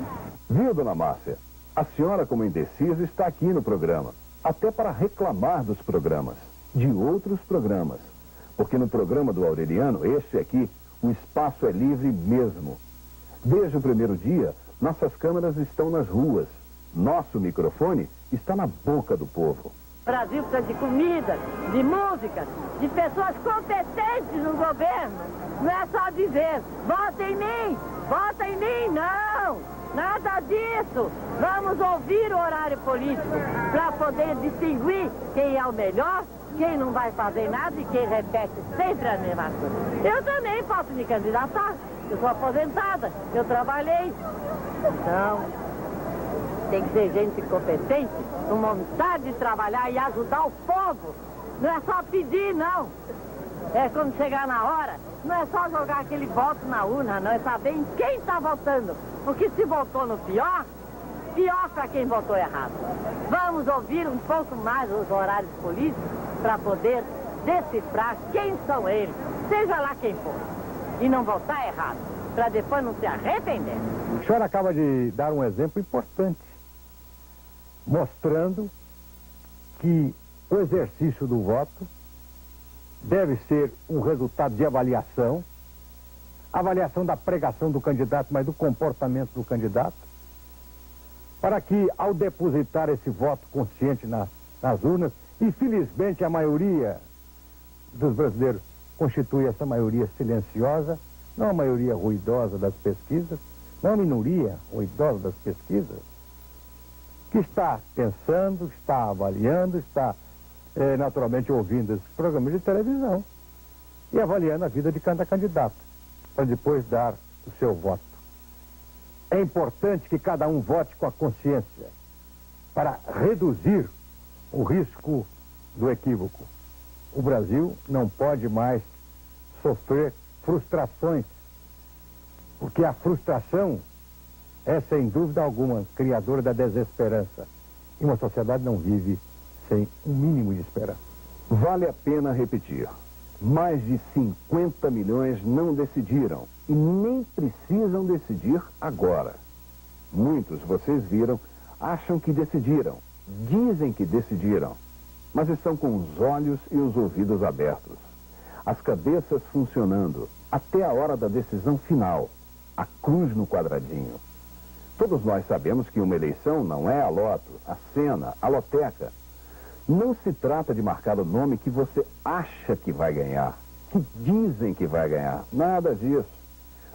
Viu, dona Márcia? A senhora, como indecisa, está aqui no programa, até para reclamar dos programas, de outros programas. Porque no programa do Aureliano, este aqui, o espaço é livre mesmo. Desde o primeiro dia, nossas câmeras estão nas ruas. Nosso microfone está na boca do povo. O Brasil precisa de comida, de música, de pessoas competentes no governo. Não é só dizer, vota em mim, não. Nada disso. Vamos ouvir o horário político para poder distinguir quem é o melhor, quem não vai fazer nada e quem repete sempre a mesma coisa. Eu também posso me candidatar. Eu sou aposentada, eu trabalhei. Então, tem que ser gente competente, com vontade de trabalhar e ajudar o povo. Não é só pedir, não. É quando chegar na hora, não é só jogar aquele voto na urna, não. É saber em quem está votando. Porque se votou no pior, pior para quem votou errado. Vamos ouvir um pouco mais os horários políticos para poder decifrar quem são eles, seja lá quem for. E não votar errado, para depois não se arrepender. O senhor acaba de dar um exemplo importante, mostrando que o exercício do voto deve ser um resultado de avaliação da pregação do candidato, mas do comportamento do candidato. para que, ao depositar esse voto consciente nas urnas, e felizmente a maioria dos brasileiros constitui essa maioria silenciosa, não a maioria ruidosa das pesquisas, não a minoria ruidosa das pesquisas, que está pensando, está avaliando, está naturalmente ouvindo esses programas de televisão e avaliando a vida de cada candidato, para depois dar o seu voto. É importante que cada um vote com a consciência para reduzir o risco do equívoco. O Brasil não pode mais sofrer frustrações, porque a frustração é, sem dúvida alguma, criadora da desesperança. E uma sociedade não vive sem um mínimo de esperança. Vale a pena repetir. Mais de 50 milhões não decidiram e nem precisam decidir agora. Muitos, vocês viram, acham que decidiram, dizem que decidiram, mas estão com os olhos e os ouvidos abertos, as cabeças funcionando até a hora da decisão final, a cruz no quadradinho. Todos nós sabemos que uma eleição não é a loto, a cena, a loteca. Não se trata de marcar o nome que você acha que vai ganhar, que dizem que vai ganhar. Nada disso.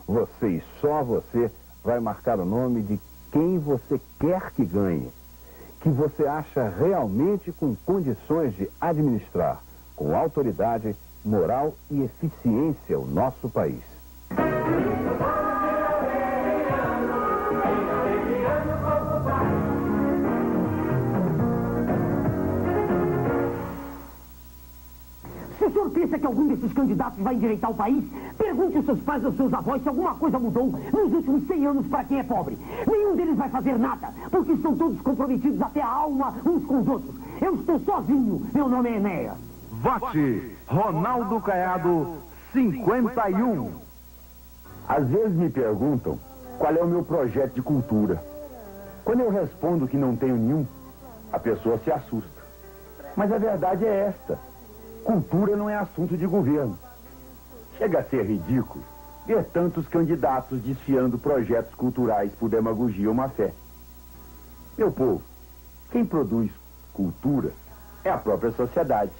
Você e só você vai marcar o nome de quem você quer que ganhe, que você acha realmente com condições de administrar, com autoridade, moral e eficiência o nosso país. Se o senhor pensa que algum desses candidatos vai endireitar o país, pergunte aos seus pais ou aos seus avós se alguma coisa mudou nos últimos 100 anos para quem é pobre. Nenhum deles vai fazer nada, porque estão todos comprometidos até a alma uns com os outros. Eu estou sozinho, meu nome é Enéas. Vote Ronaldo Caiado 51. Às vezes me perguntam qual é o meu projeto de cultura. Quando eu respondo que não tenho nenhum, a pessoa se assusta. Mas a verdade é esta. Cultura não é assunto de governo. Chega a ser ridículo ver tantos candidatos desfiando projetos culturais por demagogia ou má fé. Meu povo, quem produz cultura é a própria sociedade.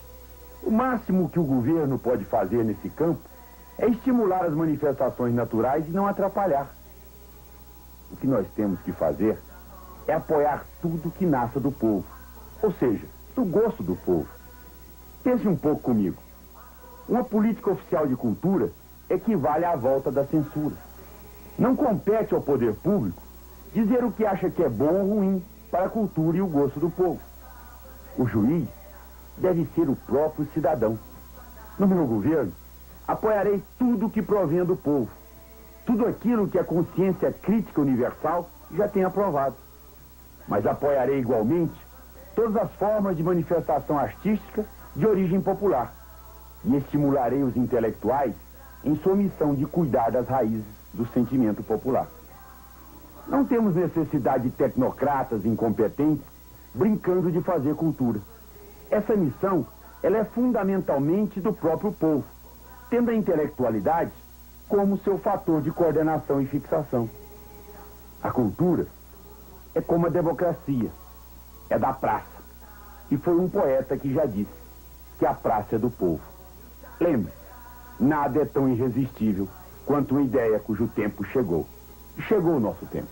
O máximo que o governo pode fazer nesse campo é estimular as manifestações naturais e não atrapalhar. O que nós temos que fazer é apoiar tudo que nasça do povo, ou seja, do gosto do povo. Pense um pouco comigo. Uma política oficial de cultura equivale à volta da censura. Não compete ao poder público dizer o que acha que é bom ou ruim para a cultura e o gosto do povo. O juiz deve ser o próprio cidadão. No meu governo, apoiarei tudo que provém do povo. Tudo aquilo que a consciência crítica universal já tem aprovado. Mas apoiarei igualmente todas as formas de manifestação artística de origem popular e estimularei os intelectuais em sua missão de cuidar das raízes do sentimento popular. Não temos necessidade de tecnocratas incompetentes brincando de fazer cultura. Essa missão, ela é fundamentalmente do próprio povo, tendo a intelectualidade como seu fator de coordenação e fixação. A cultura é como a democracia, é da praça. E foi um poeta que já disse que a praça é do povo. Lembre-se, nada é tão irresistível quanto uma ideia cujo tempo chegou. E chegou o nosso tempo.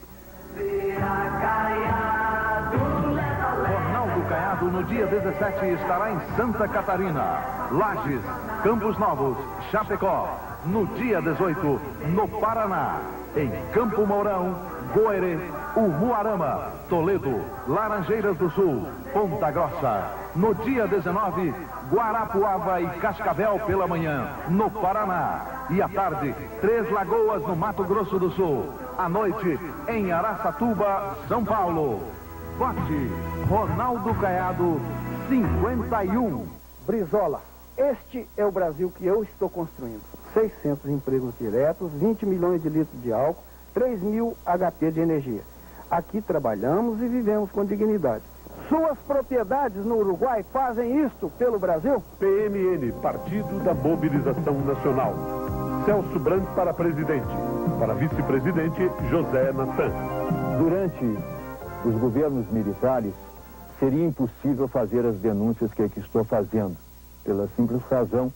Ronaldo Caiado, no dia 17, estará em Santa Catarina, Lages, Campos Novos, Chapecó. No dia 18, no Paraná, em Campo Mourão, Goerê, Umuarama, Toledo, Laranjeiras do Sul, Ponta Grossa. No dia 19, Guarapuava e Cascavel pela manhã, no Paraná. E à tarde, Três Lagoas, no Mato Grosso do Sul. À noite, em Araçatuba, São Paulo. Vote Ronaldo Caiado 51. Brizola, este é o Brasil que eu estou construindo. 600 empregos diretos, 20 milhões de litros de álcool, 3.000 HP de energia. Aqui trabalhamos e vivemos com dignidade. Suas propriedades no Uruguai fazem isto pelo Brasil? PMN, Partido da Mobilização Nacional. Celso Branco para presidente. Para vice-presidente, José Natan. Durante os governos militares, seria impossível fazer as denúncias que aqui estou fazendo, pela simples razão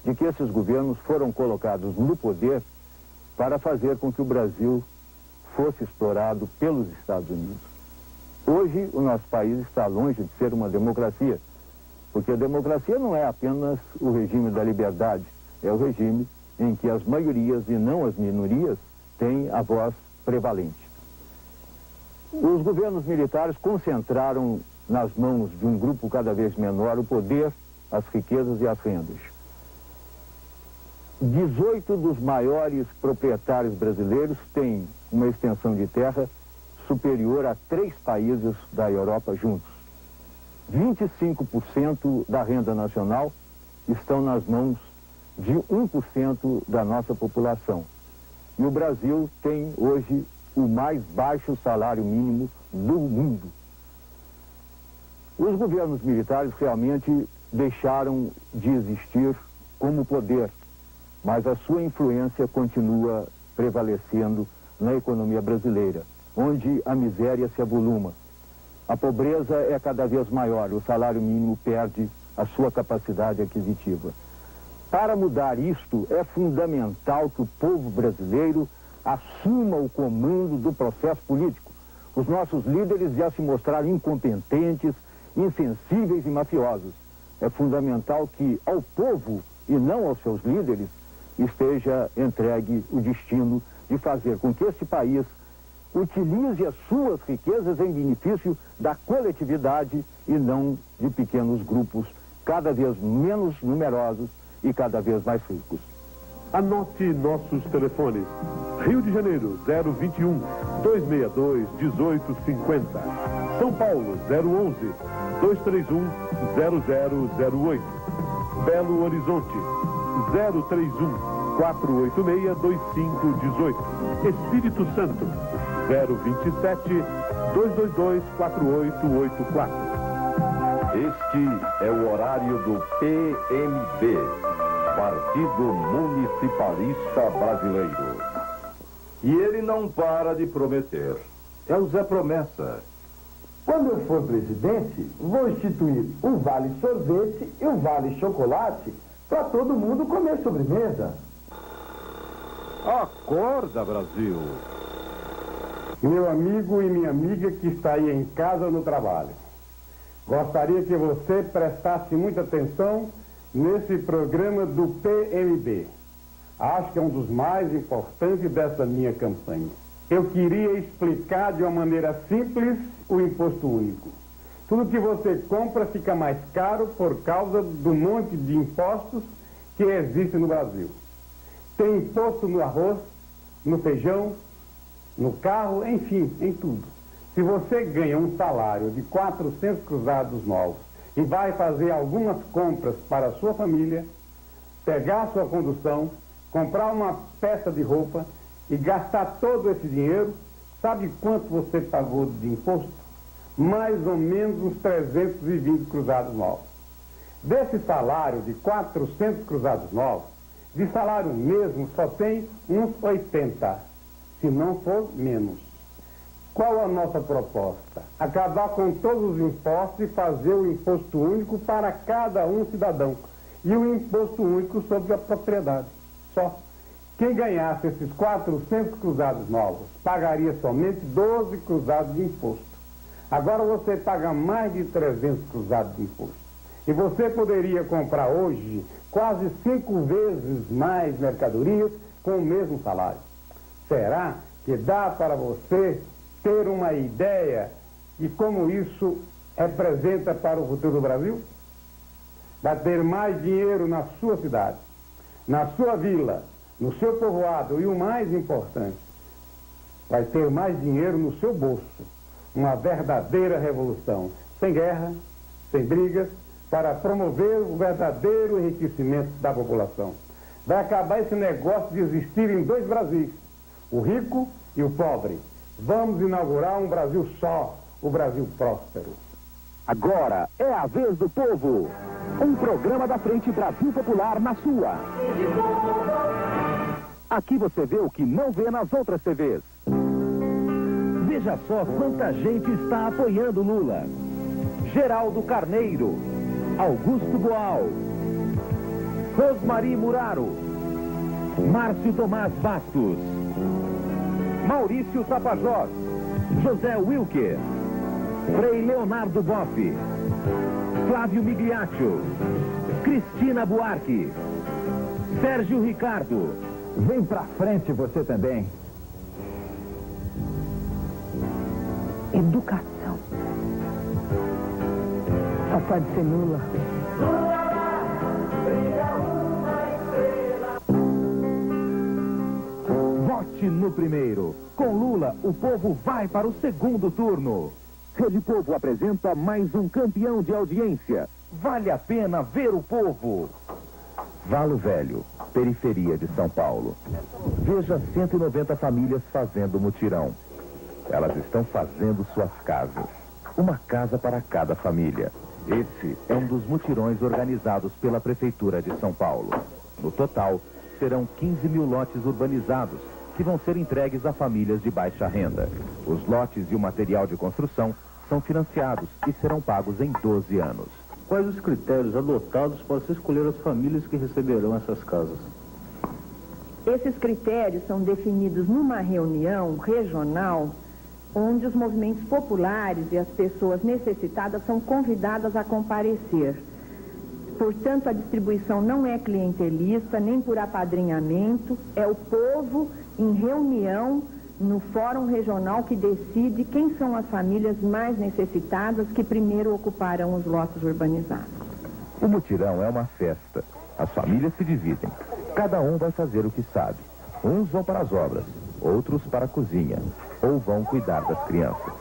de que esses governos foram colocados no poder para fazer com que o Brasil fosse explorado pelos Estados Unidos. Hoje, o nosso país está longe de ser uma democracia, porque a democracia não é apenas o regime da liberdade, é o regime em que as maiorias e não as minorias têm a voz prevalente. Os governos militares concentraram nas mãos de um grupo cada vez menor o poder, as riquezas e as rendas. 18 dos maiores proprietários brasileiros têm uma extensão de terra superior a 3 países da Europa juntos. 25% da renda nacional estão nas mãos de 1% da nossa população. E o Brasil tem hoje o mais baixo salário mínimo do mundo. Os governos militares realmente deixaram de existir como poder, mas a sua influência continua prevalecendo na economia brasileira, onde a miséria se avoluma. A pobreza é cada vez maior, o salário mínimo perde a sua capacidade aquisitiva. Para mudar isto, é fundamental que o povo brasileiro assuma o comando do processo político. Os nossos líderes já se mostraram incompetentes, insensíveis e mafiosos. É fundamental que ao povo e não aos seus líderes esteja entregue o destino de fazer com que este país utilize as suas riquezas em benefício da coletividade e não de pequenos grupos cada vez menos numerosos e cada vez mais ricos. Anote nossos telefones. Rio de Janeiro, 021 262 1850. São Paulo, 011 231 0008. Belo Horizonte, 031 486 2518. Espírito Santo, 027 222 4884. Este é o horário do PMB, Partido Municipalista Brasileiro. E ele não para de prometer. É o Zé Promessa. Quando eu for presidente, vou instituir o Vale Sorvete e o Vale Chocolate para todo mundo comer sobremesa. Acorda, Brasil! Meu amigo e minha amiga que está aí em casa ou no trabalho, gostaria que você prestasse muita atenção nesse programa do PMB. Acho que é um dos mais importantes dessa minha campanha. Eu queria explicar de uma maneira simples o imposto único. Tudo que você compra fica mais caro por causa do monte de impostos que existe no Brasil. Tem imposto no arroz, no feijão, no carro, enfim, em tudo. Se você ganha um salário de 400 cruzados novos e vai fazer algumas compras para a sua família, pegar a sua condução, comprar uma peça de roupa e gastar todo esse dinheiro, sabe quanto você pagou de imposto? Mais ou menos uns 320 cruzados novos. Desse salário de 400 cruzados novos, de salário mesmo só tem uns 80, se não for menos. Qual a nossa proposta? Acabar com todos os impostos e fazer o imposto único para cada um cidadão. E o imposto único sobre a propriedade. Só. Quem ganhasse esses 400 cruzados novos pagaria somente 12 cruzados de imposto. Agora você paga mais de 300 cruzados de imposto. E você poderia comprar hoje quase 5 vezes mais mercadorias com o mesmo salário. Será que dá para você ter uma ideia de como isso representa para o futuro do Brasil? Vai ter mais dinheiro na sua cidade, na sua vila, no seu povoado e o mais importante, vai ter mais dinheiro no seu bolso. Uma verdadeira revolução, sem guerra, sem brigas, para promover o verdadeiro enriquecimento da população. Vai acabar esse negócio de existir em 2 Brasis, o rico e o pobre. Vamos inaugurar um Brasil só, o Brasil próspero. Agora é a vez do povo. Um programa da Frente Brasil Popular na sua. Aqui você vê o que não vê nas outras TVs. Veja só quanta gente está apoiando Lula. Geraldo Carneiro, Augusto Boal, Rosmari Muraro, Márcio Tomás Bastos, Maurício Tapajós, José Wilker, Frei Leonardo Boff, Flávio Migliaccio, Cristina Buarque, Sérgio Ricardo. Vem pra frente você também. Educação. Só pode ser Lula. Vote no primeiro. Com Lula, o povo vai para o segundo turno. Rede Povo apresenta mais um campeão de audiência. Vale a pena ver o povo. Valo Velho, periferia de São Paulo. Veja 190 famílias fazendo mutirão. Elas estão fazendo suas casas. Uma casa para cada família. Esse é um dos mutirões organizados pela Prefeitura de São Paulo. No total, serão 15 mil lotes urbanizados, que vão ser entregues a famílias de baixa renda. Os lotes e o material de construção são financiados e serão pagos em 12 anos. Quais os critérios adotados para se escolher as famílias que receberão essas casas? Esses critérios são definidos numa reunião regional, onde os movimentos populares e as pessoas necessitadas são convidadas a comparecer. Portanto, a distribuição não é clientelista, nem por apadrinhamento, é o povo em reunião no Fórum Regional que decide quem são as famílias mais necessitadas que primeiro ocuparão os lotes urbanizados. O mutirão é uma festa. As famílias se dividem. Cada um vai fazer o que sabe. Uns vão para as obras, outros para a cozinha, ou vão cuidar das crianças.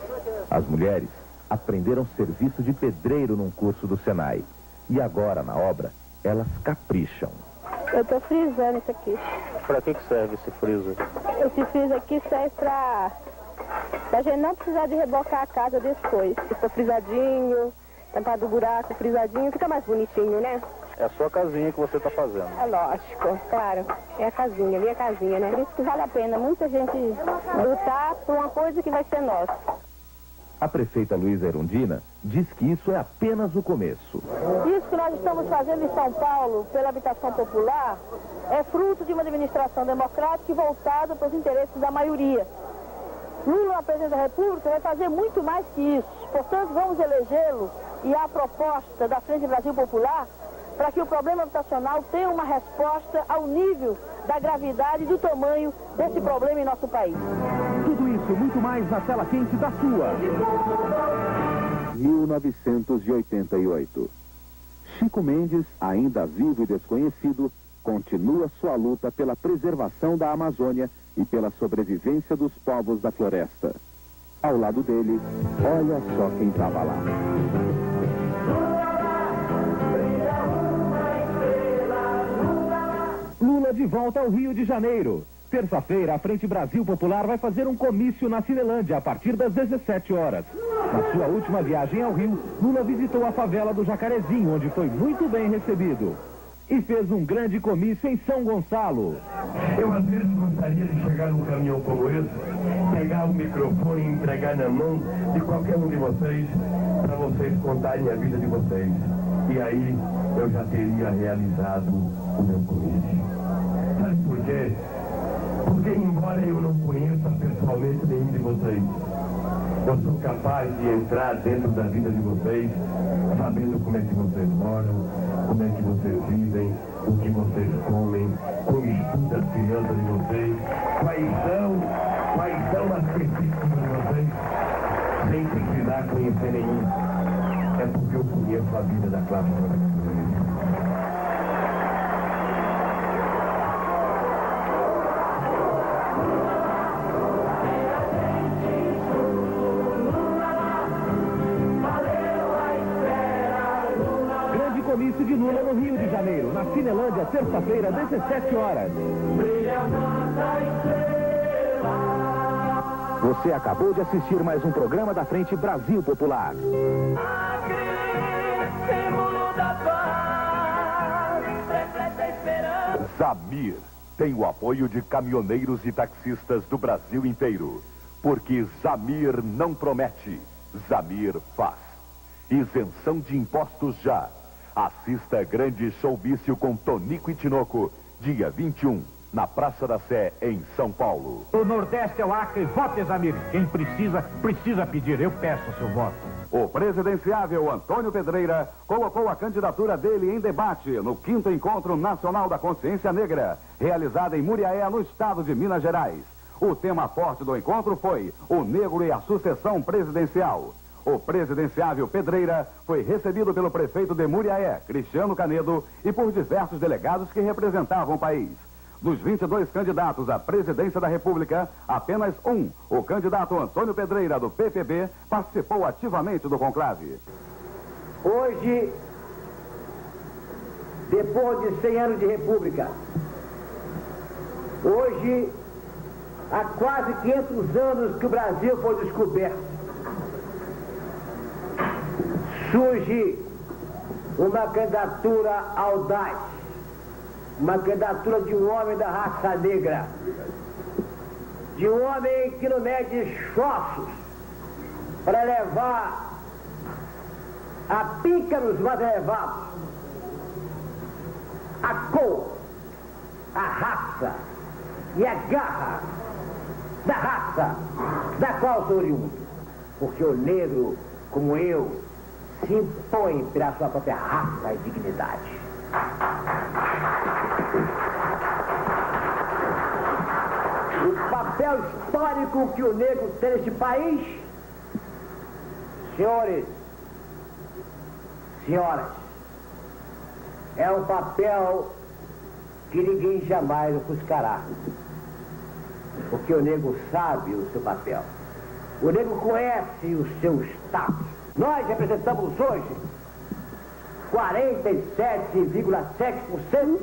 As mulheres aprenderam serviço de pedreiro num curso do Senai. E agora, na obra, elas capricham. Eu estou frisando isso aqui. Para que serve esse friso? Esse friso aqui serve para a gente não precisar de rebocar a casa depois. Ficou frisadinho, tampado o buraco, frisadinho, fica mais bonitinho, né? É a sua casinha que você está fazendo. É lógico, claro. É a casinha, minha casinha, né? Por isso que vale a pena muita gente lutar por uma coisa que vai ser nossa. A prefeita Luísa Erundina diz que isso é apenas o começo. Isso que nós estamos fazendo em São Paulo, pela habitação popular, é fruto de uma administração democrática e voltada para os interesses da maioria. Lula, na presidência da República, vai fazer muito mais que isso. Portanto, vamos elegê-lo e a proposta da Frente Brasil Popular para que o problema habitacional tenha uma resposta ao nível da gravidade e do tamanho desse problema em nosso país. Tudo isso e muito mais na tela quente da sua. 1988. Chico Mendes, ainda vivo e desconhecido, continua sua luta pela preservação da Amazônia e pela sobrevivência dos povos da floresta. Ao lado dele, olha só quem estava lá. Lula de volta ao Rio de Janeiro. Terça-feira, a Frente Brasil Popular vai fazer um comício na Cinelândia a partir das 17 horas. Na sua última viagem ao Rio, Lula visitou a favela do Jacarezinho, onde foi muito bem recebido. E fez um grande comício em São Gonçalo. Eu, às vezes, gostaria de chegar num caminhão como esse, pegar o microfone e entregar na mão de qualquer um de vocês, para vocês contarem a vida de vocês. E aí, eu já teria realizado o meu comício. Sabe por quê? Porque, embora eu não conheça pessoalmente nenhum de vocês, eu sou capaz de entrar dentro da vida de vocês, sabendo como é que vocês moram, como é que vocês vivem, o que vocês comem, como estuda as crianças de vocês, quais são as perspectivas de vocês, sem precisar conhecer nenhum. É porque eu conheço a vida da classe trabalhadora. Comício de Lula no Rio de Janeiro, na Cinelândia, terça-feira, 17 horas. Você acabou de assistir mais um programa da Frente Brasil Popular. Zamir tem o apoio de caminhoneiros e taxistas do Brasil inteiro. Porque Zamir não promete, Zamir faz. Isenção de impostos já. Assista grande showbício com Tonico e Tinoco, dia 21, na Praça da Sé, em São Paulo. O Nordeste é o Acre, vote Zamir. Quem precisa pedir. Eu peço o seu voto. O presidenciável Antônio Pedreira colocou a candidatura dele em debate no 5º Encontro Nacional da Consciência Negra, realizado em Muriaé, no estado de Minas Gerais. O tema forte do encontro foi o negro e a sucessão presidencial. O presidenciável Pedreira foi recebido pelo prefeito de Muriaé, Cristiano Canedo, e por diversos delegados que representavam o país. Dos 22 candidatos à presidência da República, apenas um, o candidato Antônio Pedreira, do PPB, participou ativamente do conclave. Hoje, depois de 100 anos de República, hoje, há quase 500 anos que o Brasil foi descoberto, surge uma candidatura audaz, uma candidatura de um homem da raça negra, de um homem que não mede esforços para levar a pícaros mais elevados a cor, a raça e a garra da raça da qual sou oriundo. Porque o negro, como eu, se impõe pela sua própria raça e dignidade. O papel histórico que o negro tem neste país, senhores, senhoras, é um papel que ninguém jamais ofuscará. Porque o negro sabe o seu papel. O negro conhece o seu status. Nós representamos hoje 47,7%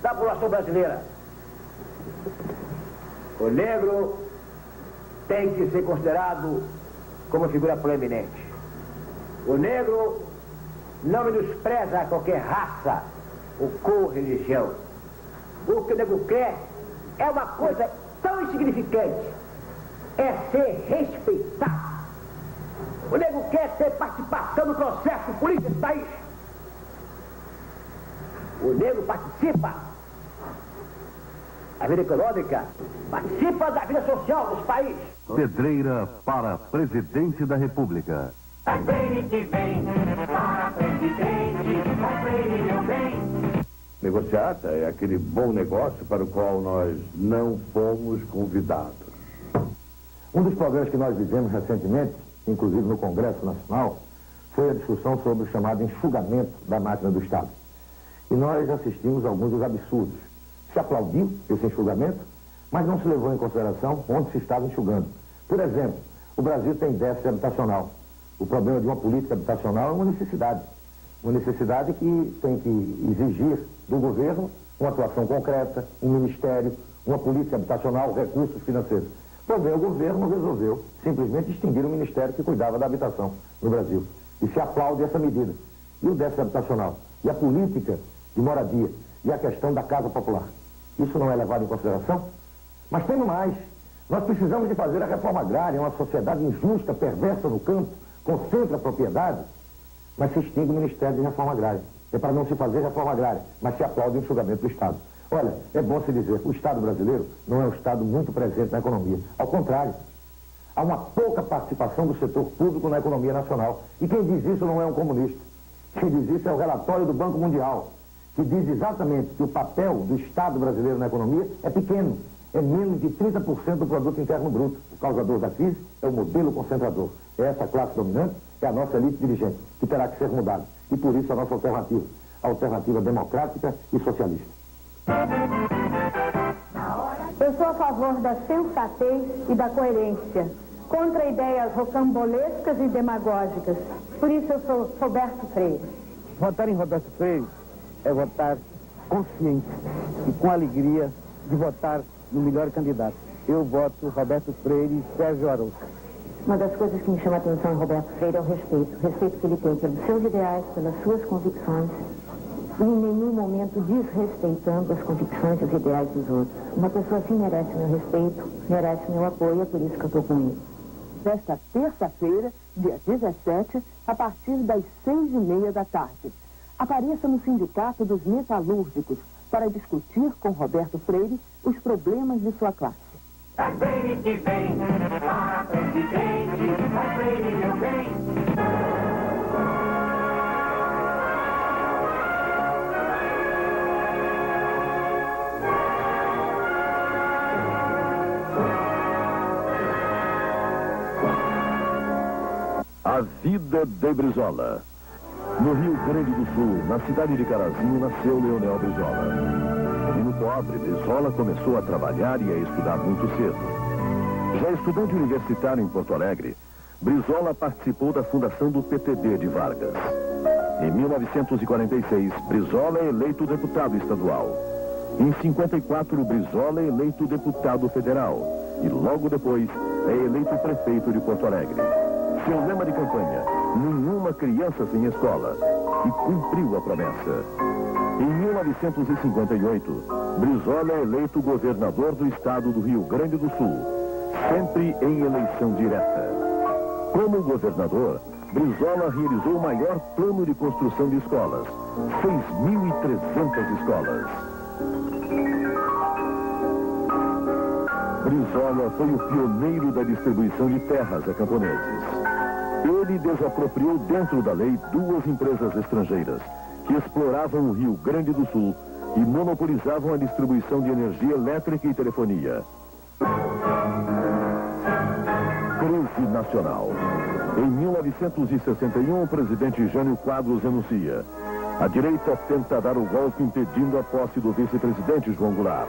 da população brasileira. O negro tem que ser considerado como figura proeminente. O negro não menospreza qualquer raça ou cor, religião. O que o negro quer é uma coisa tão insignificante, é ser respeitado. O negro quer ter participação no processo político desse país. O negro participa da vida econômica, participa da vida social dos países. Pedreira para presidente da República. Aquele que vem para presidente, aquele meu bem. Negociata é aquele bom negócio para o qual nós não fomos convidados. Um dos problemas que nós vivemos recentemente, inclusive no Congresso Nacional, foi a discussão sobre o chamado enxugamento da máquina do Estado. E nós assistimos a alguns dos absurdos. Se aplaudiu esse enxugamento, mas não se levou em consideração onde se estava enxugando. Por exemplo, o Brasil tem déficit habitacional. O problema de uma política habitacional é uma necessidade. Uma necessidade que tem que exigir do governo uma atuação concreta, um ministério, uma política habitacional, recursos financeiros. Pois bem, o governo resolveu simplesmente extinguir o ministério que cuidava da habitação no Brasil. E se aplaude essa medida. E o déficit habitacional? E a política de moradia? E a questão da casa popular? Isso não é levado em consideração? Mas tem mais. Nós precisamos de fazer a reforma agrária, uma sociedade injusta, perversa no campo, concentra a propriedade, mas se extingue o Ministério de Reforma Agrária. É para não se fazer reforma agrária, mas se aplaude o enxugamento do Estado. Olha, é bom se dizer que o Estado brasileiro não é um Estado muito presente na economia. Ao contrário, há uma pouca participação do setor público na economia nacional. E quem diz isso não é um comunista. Quem diz isso é o relatório do Banco Mundial, que diz exatamente que o papel do Estado brasileiro na economia é pequeno. É menos de 30% do produto interno bruto. O causador da crise é o modelo concentrador. É essa classe dominante, é a nossa elite dirigente, que terá que ser mudada. E por isso a nossa alternativa, a alternativa democrática e socialista. Eu sou a favor da sensatez e da coerência, contra ideias rocambolescas e demagógicas. Por isso eu sou Roberto Freire. Votar em Roberto Freire é votar consciente e com alegria de votar no melhor candidato. Eu voto Roberto Freire e Sérgio Arouca. Uma das coisas que me chama a atenção em Roberto Freire é o respeito que ele tem pelos seus ideais, pelas suas convicções e em nenhum momento desrespeitando as convicções e os ideais dos outros. Uma pessoa assim merece meu respeito, merece meu apoio, é por isso que eu estou com ele. Desta terça-feira, dia 17, a partir das 6h30 da tarde. Apareça no Sindicato dos Metalúrgicos para discutir com Roberto Freire os problemas de sua classe. Vai Freire que vem, para presidente, vai Freire meu bem. A vida de Brizola. No Rio Grande do Sul, na cidade de Carazinho, nasceu Leonel Brizola. Menino pobre, Brizola começou a trabalhar e a estudar muito cedo. Já estudante universitário em Porto Alegre, Brizola participou da fundação do PTB de Vargas. Em 1946, Brizola é eleito deputado estadual. Em 54, Brizola é eleito deputado federal. E logo depois, é eleito prefeito de Porto Alegre. Seu lema de campanha, nenhuma criança sem escola, e cumpriu a promessa. Em 1958, Brizola é eleito governador do estado do Rio Grande do Sul, sempre em eleição direta. Como governador, Brizola realizou o maior plano de construção de escolas, 6.300 escolas. Brizola foi o pioneiro da distribuição de terras a camponeses. Ele desapropriou dentro da lei 2 empresas estrangeiras que exploravam o Rio Grande do Sul e monopolizavam a distribuição de energia elétrica e telefonia. Crise nacional. Em 1961, o presidente Jânio Quadros anuncia: a direita tenta dar o golpe impedindo a posse do vice-presidente João Goulart.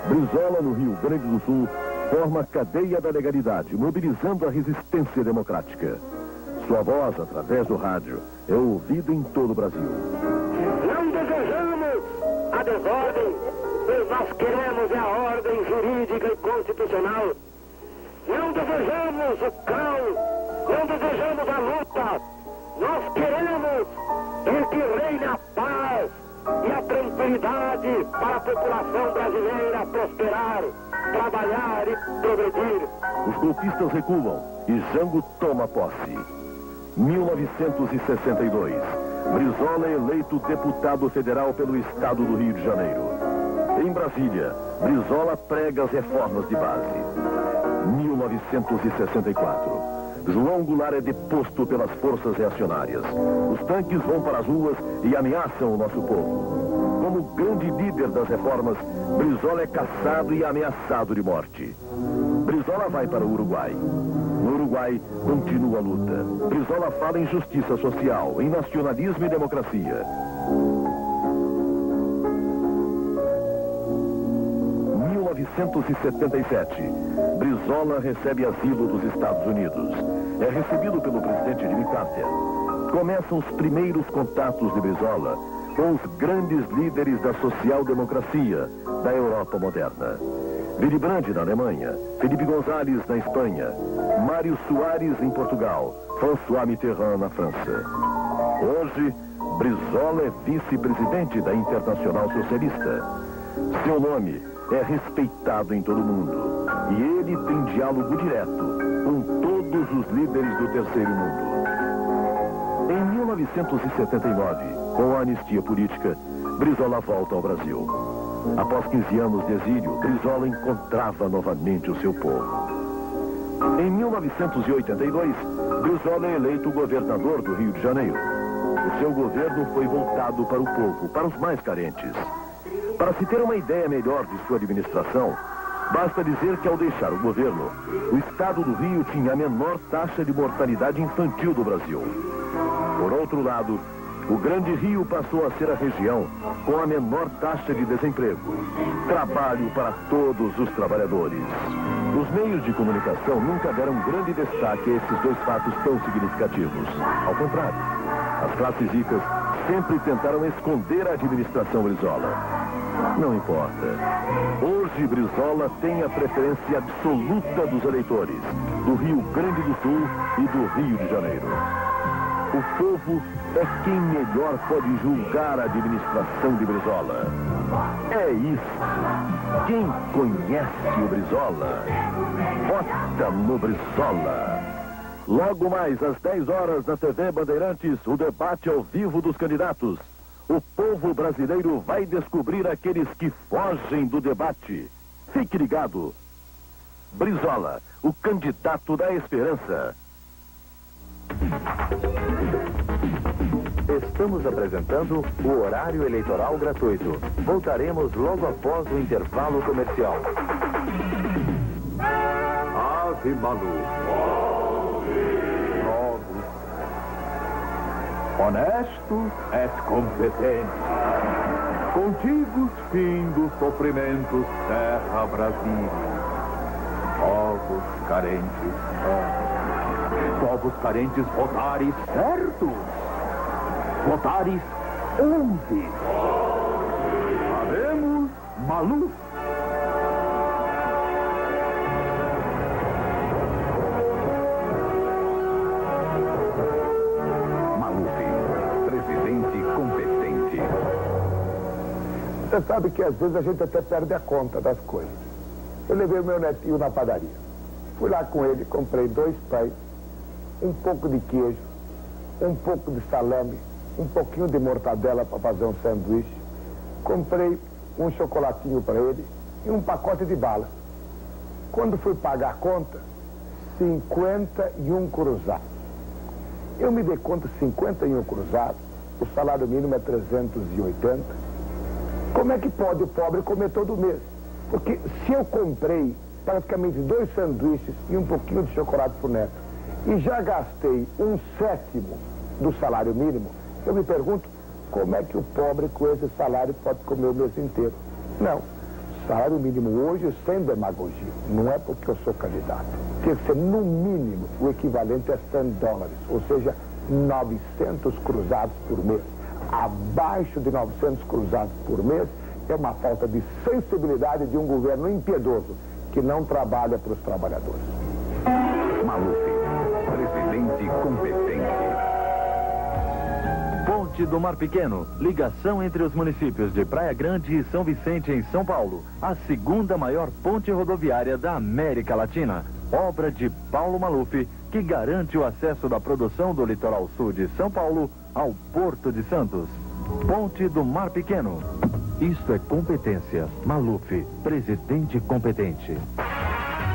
Brizola, no Rio Grande do Sul, forma a cadeia da legalidade, mobilizando a resistência democrática. Sua voz, através do rádio, é ouvida em todo o Brasil. Não desejamos a desordem, pois nós queremos a ordem jurídica e constitucional. Não desejamos o caos, não desejamos a luta. Nós queremos que reine a paz e a tranquilidade para a população brasileira prosperar, trabalhar e progredir. Os golpistas recuam e Jango toma posse. 1962. Brizola é eleito deputado federal pelo estado do Rio de Janeiro. Em Brasília, Brizola prega as reformas de base. 1964. João Goulart é deposto pelas forças reacionárias. Os tanques vão para as ruas e ameaçam o nosso povo. Como grande líder das reformas, Brizola é caçado e ameaçado de morte. Brizola vai para o Uruguai. No Uruguai, continua a luta. Brizola fala em justiça social, em nacionalismo e democracia. 1977, Brizola recebe asilo dos Estados Unidos. É recebido pelo presidente Jimmy Carter. Começam os primeiros contatos de Brizola com os grandes líderes da social-democracia da Europa moderna. Willy Brandt na Alemanha, Felipe González na Espanha, Mário Soares em Portugal, François Mitterrand na França. Hoje, Brizola é vice-presidente da Internacional Socialista. Seu nome é respeitado em todo o mundo e ele tem diálogo direto com todos os líderes do terceiro mundo. Em 1979, com a anistia política, Brizola volta ao Brasil. Após 15 anos de exílio, Brizola encontrava novamente o seu povo. Em 1982, Brizola é eleito governador do Rio de Janeiro. O seu governo foi voltado para o povo, para os mais carentes. Para se ter uma ideia melhor de sua administração, basta dizer que ao deixar o governo, o estado do Rio tinha a menor taxa de mortalidade infantil do Brasil. Por outro lado, o Grande Rio passou a ser a região com a menor taxa de desemprego. Trabalho para todos os trabalhadores. Os meios de comunicação nunca deram grande destaque a esses 2 fatos tão significativos. Ao contrário, as classes ricas sempre tentaram esconder a administração Brizola. Não importa. Hoje, Brizola tem a preferência absoluta dos eleitores do Rio Grande do Sul e do Rio de Janeiro. O povo é quem melhor pode julgar a administração de Brizola. É isso. Quem conhece o Brizola, vota no Brizola. Logo mais às 10 horas na TV Bandeirantes, o debate ao vivo dos candidatos. O povo brasileiro vai descobrir aqueles que fogem do debate. Fique ligado. Brizola, o candidato da esperança. Estamos apresentando o horário eleitoral gratuito. Voltaremos logo após o intervalo comercial. Ave Malu. Honesto és competente. Contigo fim dos sofrimentos, terra Brasil. Povos carentes, votares certos. Votares onde? Sabemos, Malu. Você sabe que às vezes a gente até perde a conta das coisas. Eu levei o meu netinho na padaria. Fui lá com ele, comprei 2 pães, um pouco de queijo, um pouco de salame, um pouquinho de mortadela para fazer um sanduíche. Comprei um chocolatinho para ele e um pacote de bala. Quando fui pagar a conta, 51 cruzados. Eu me dei conta, 51 cruzados, o salário mínimo é 380. Como é que pode o pobre comer todo mês? Porque se eu comprei praticamente 2 sanduíches e um pouquinho de chocolate pro neto e já gastei 1/7 do salário mínimo, eu me pergunto como é que o pobre com esse salário pode comer o mês inteiro? Não. O salário mínimo hoje, sem demagogia, não é porque eu sou candidato. Tem que ser no mínimo o equivalente a $100, ou seja, 900 cruzados por mês. Abaixo de 900 cruzados por mês é uma falta de sensibilidade de um governo impiedoso que não trabalha para os trabalhadores. Maluf, presidente competente. Ponte do Mar Pequeno, ligação entre os municípios de Praia Grande e São Vicente, em São Paulo. A 2ª maior ponte rodoviária da América Latina. Obra de Paulo Maluf, que garante o acesso da produção do litoral sul de São Paulo ao Porto de Santos. Ponte do Mar Pequeno. Isto é competência. Maluf, presidente competente.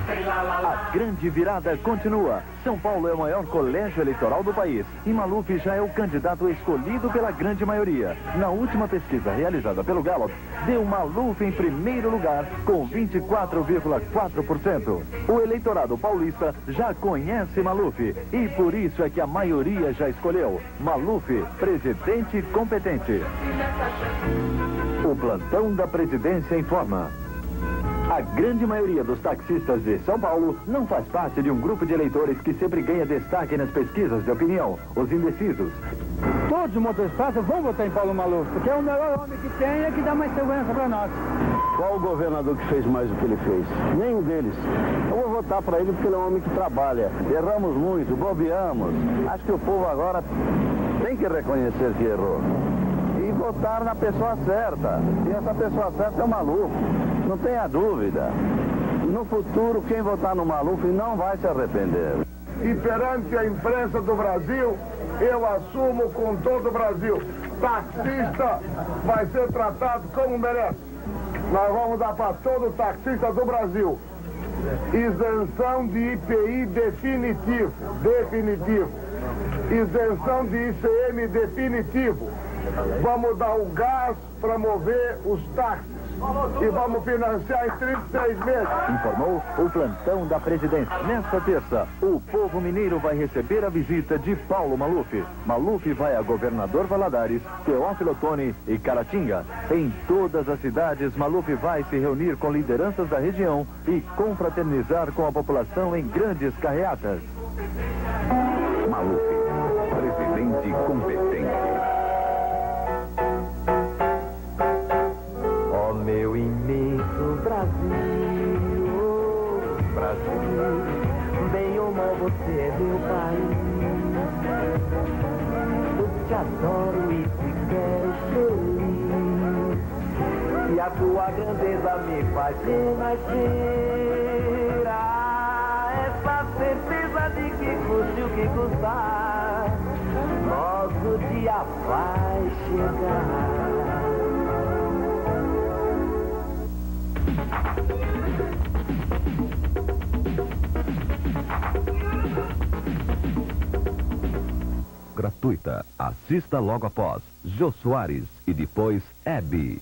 A grande virada continua. São Paulo é o maior colégio eleitoral do país e Maluf já é o candidato escolhido pela grande maioria. Na última pesquisa realizada pelo Gallup, deu Maluf em primeiro lugar com 24,4%. O eleitorado paulista já conhece Maluf e por isso é que a maioria já escolheu Maluf, presidente competente. O plantão da presidência informa. A grande maioria dos taxistas de São Paulo não faz parte de um grupo de eleitores que sempre ganha destaque nas pesquisas de opinião, os indecisos. Todos os motoristas vão votar em Paulo Maluf, porque é o melhor homem que tem e que dá mais segurança para nós. Qual o governador que fez mais do que ele fez? Nenhum deles. Eu vou votar para ele porque ele é um homem que trabalha. Erramos muito, bobeamos. Acho que o povo agora tem que reconhecer que errou. E votar na pessoa certa. E essa pessoa certa é o Maluf. Não tenha dúvida. No futuro, quem votar no Maluf não vai se arrepender. E perante a imprensa do Brasil, eu assumo com todo o Brasil. Taxista vai ser tratado como merece. Nós vamos dar para todo taxista do Brasil isenção de IPI definitivo. Isenção de ICM definitivo. Vamos dar o gás para mover os táxis. E vamos financiar em 36 meses. Informou o plantão da presidência. Nesta terça, o povo mineiro vai receber a visita de Paulo Maluf. Maluf vai a Governador Valadares, Teófilo Otoni e Caratinga. Em todas as cidades, Maluf vai se reunir com lideranças da região e confraternizar com a população em grandes carreatas. Maluf, presidente competente. Meu imenso Brasil, Brasil, bem ou mal você é meu país. te adoro e te quero feliz. E a tua grandeza me faz renascer. Essa certeza de que custe o que custar, nosso dia vai chegar. Gratuita. Assista logo após Jô Soares e depois Hebe.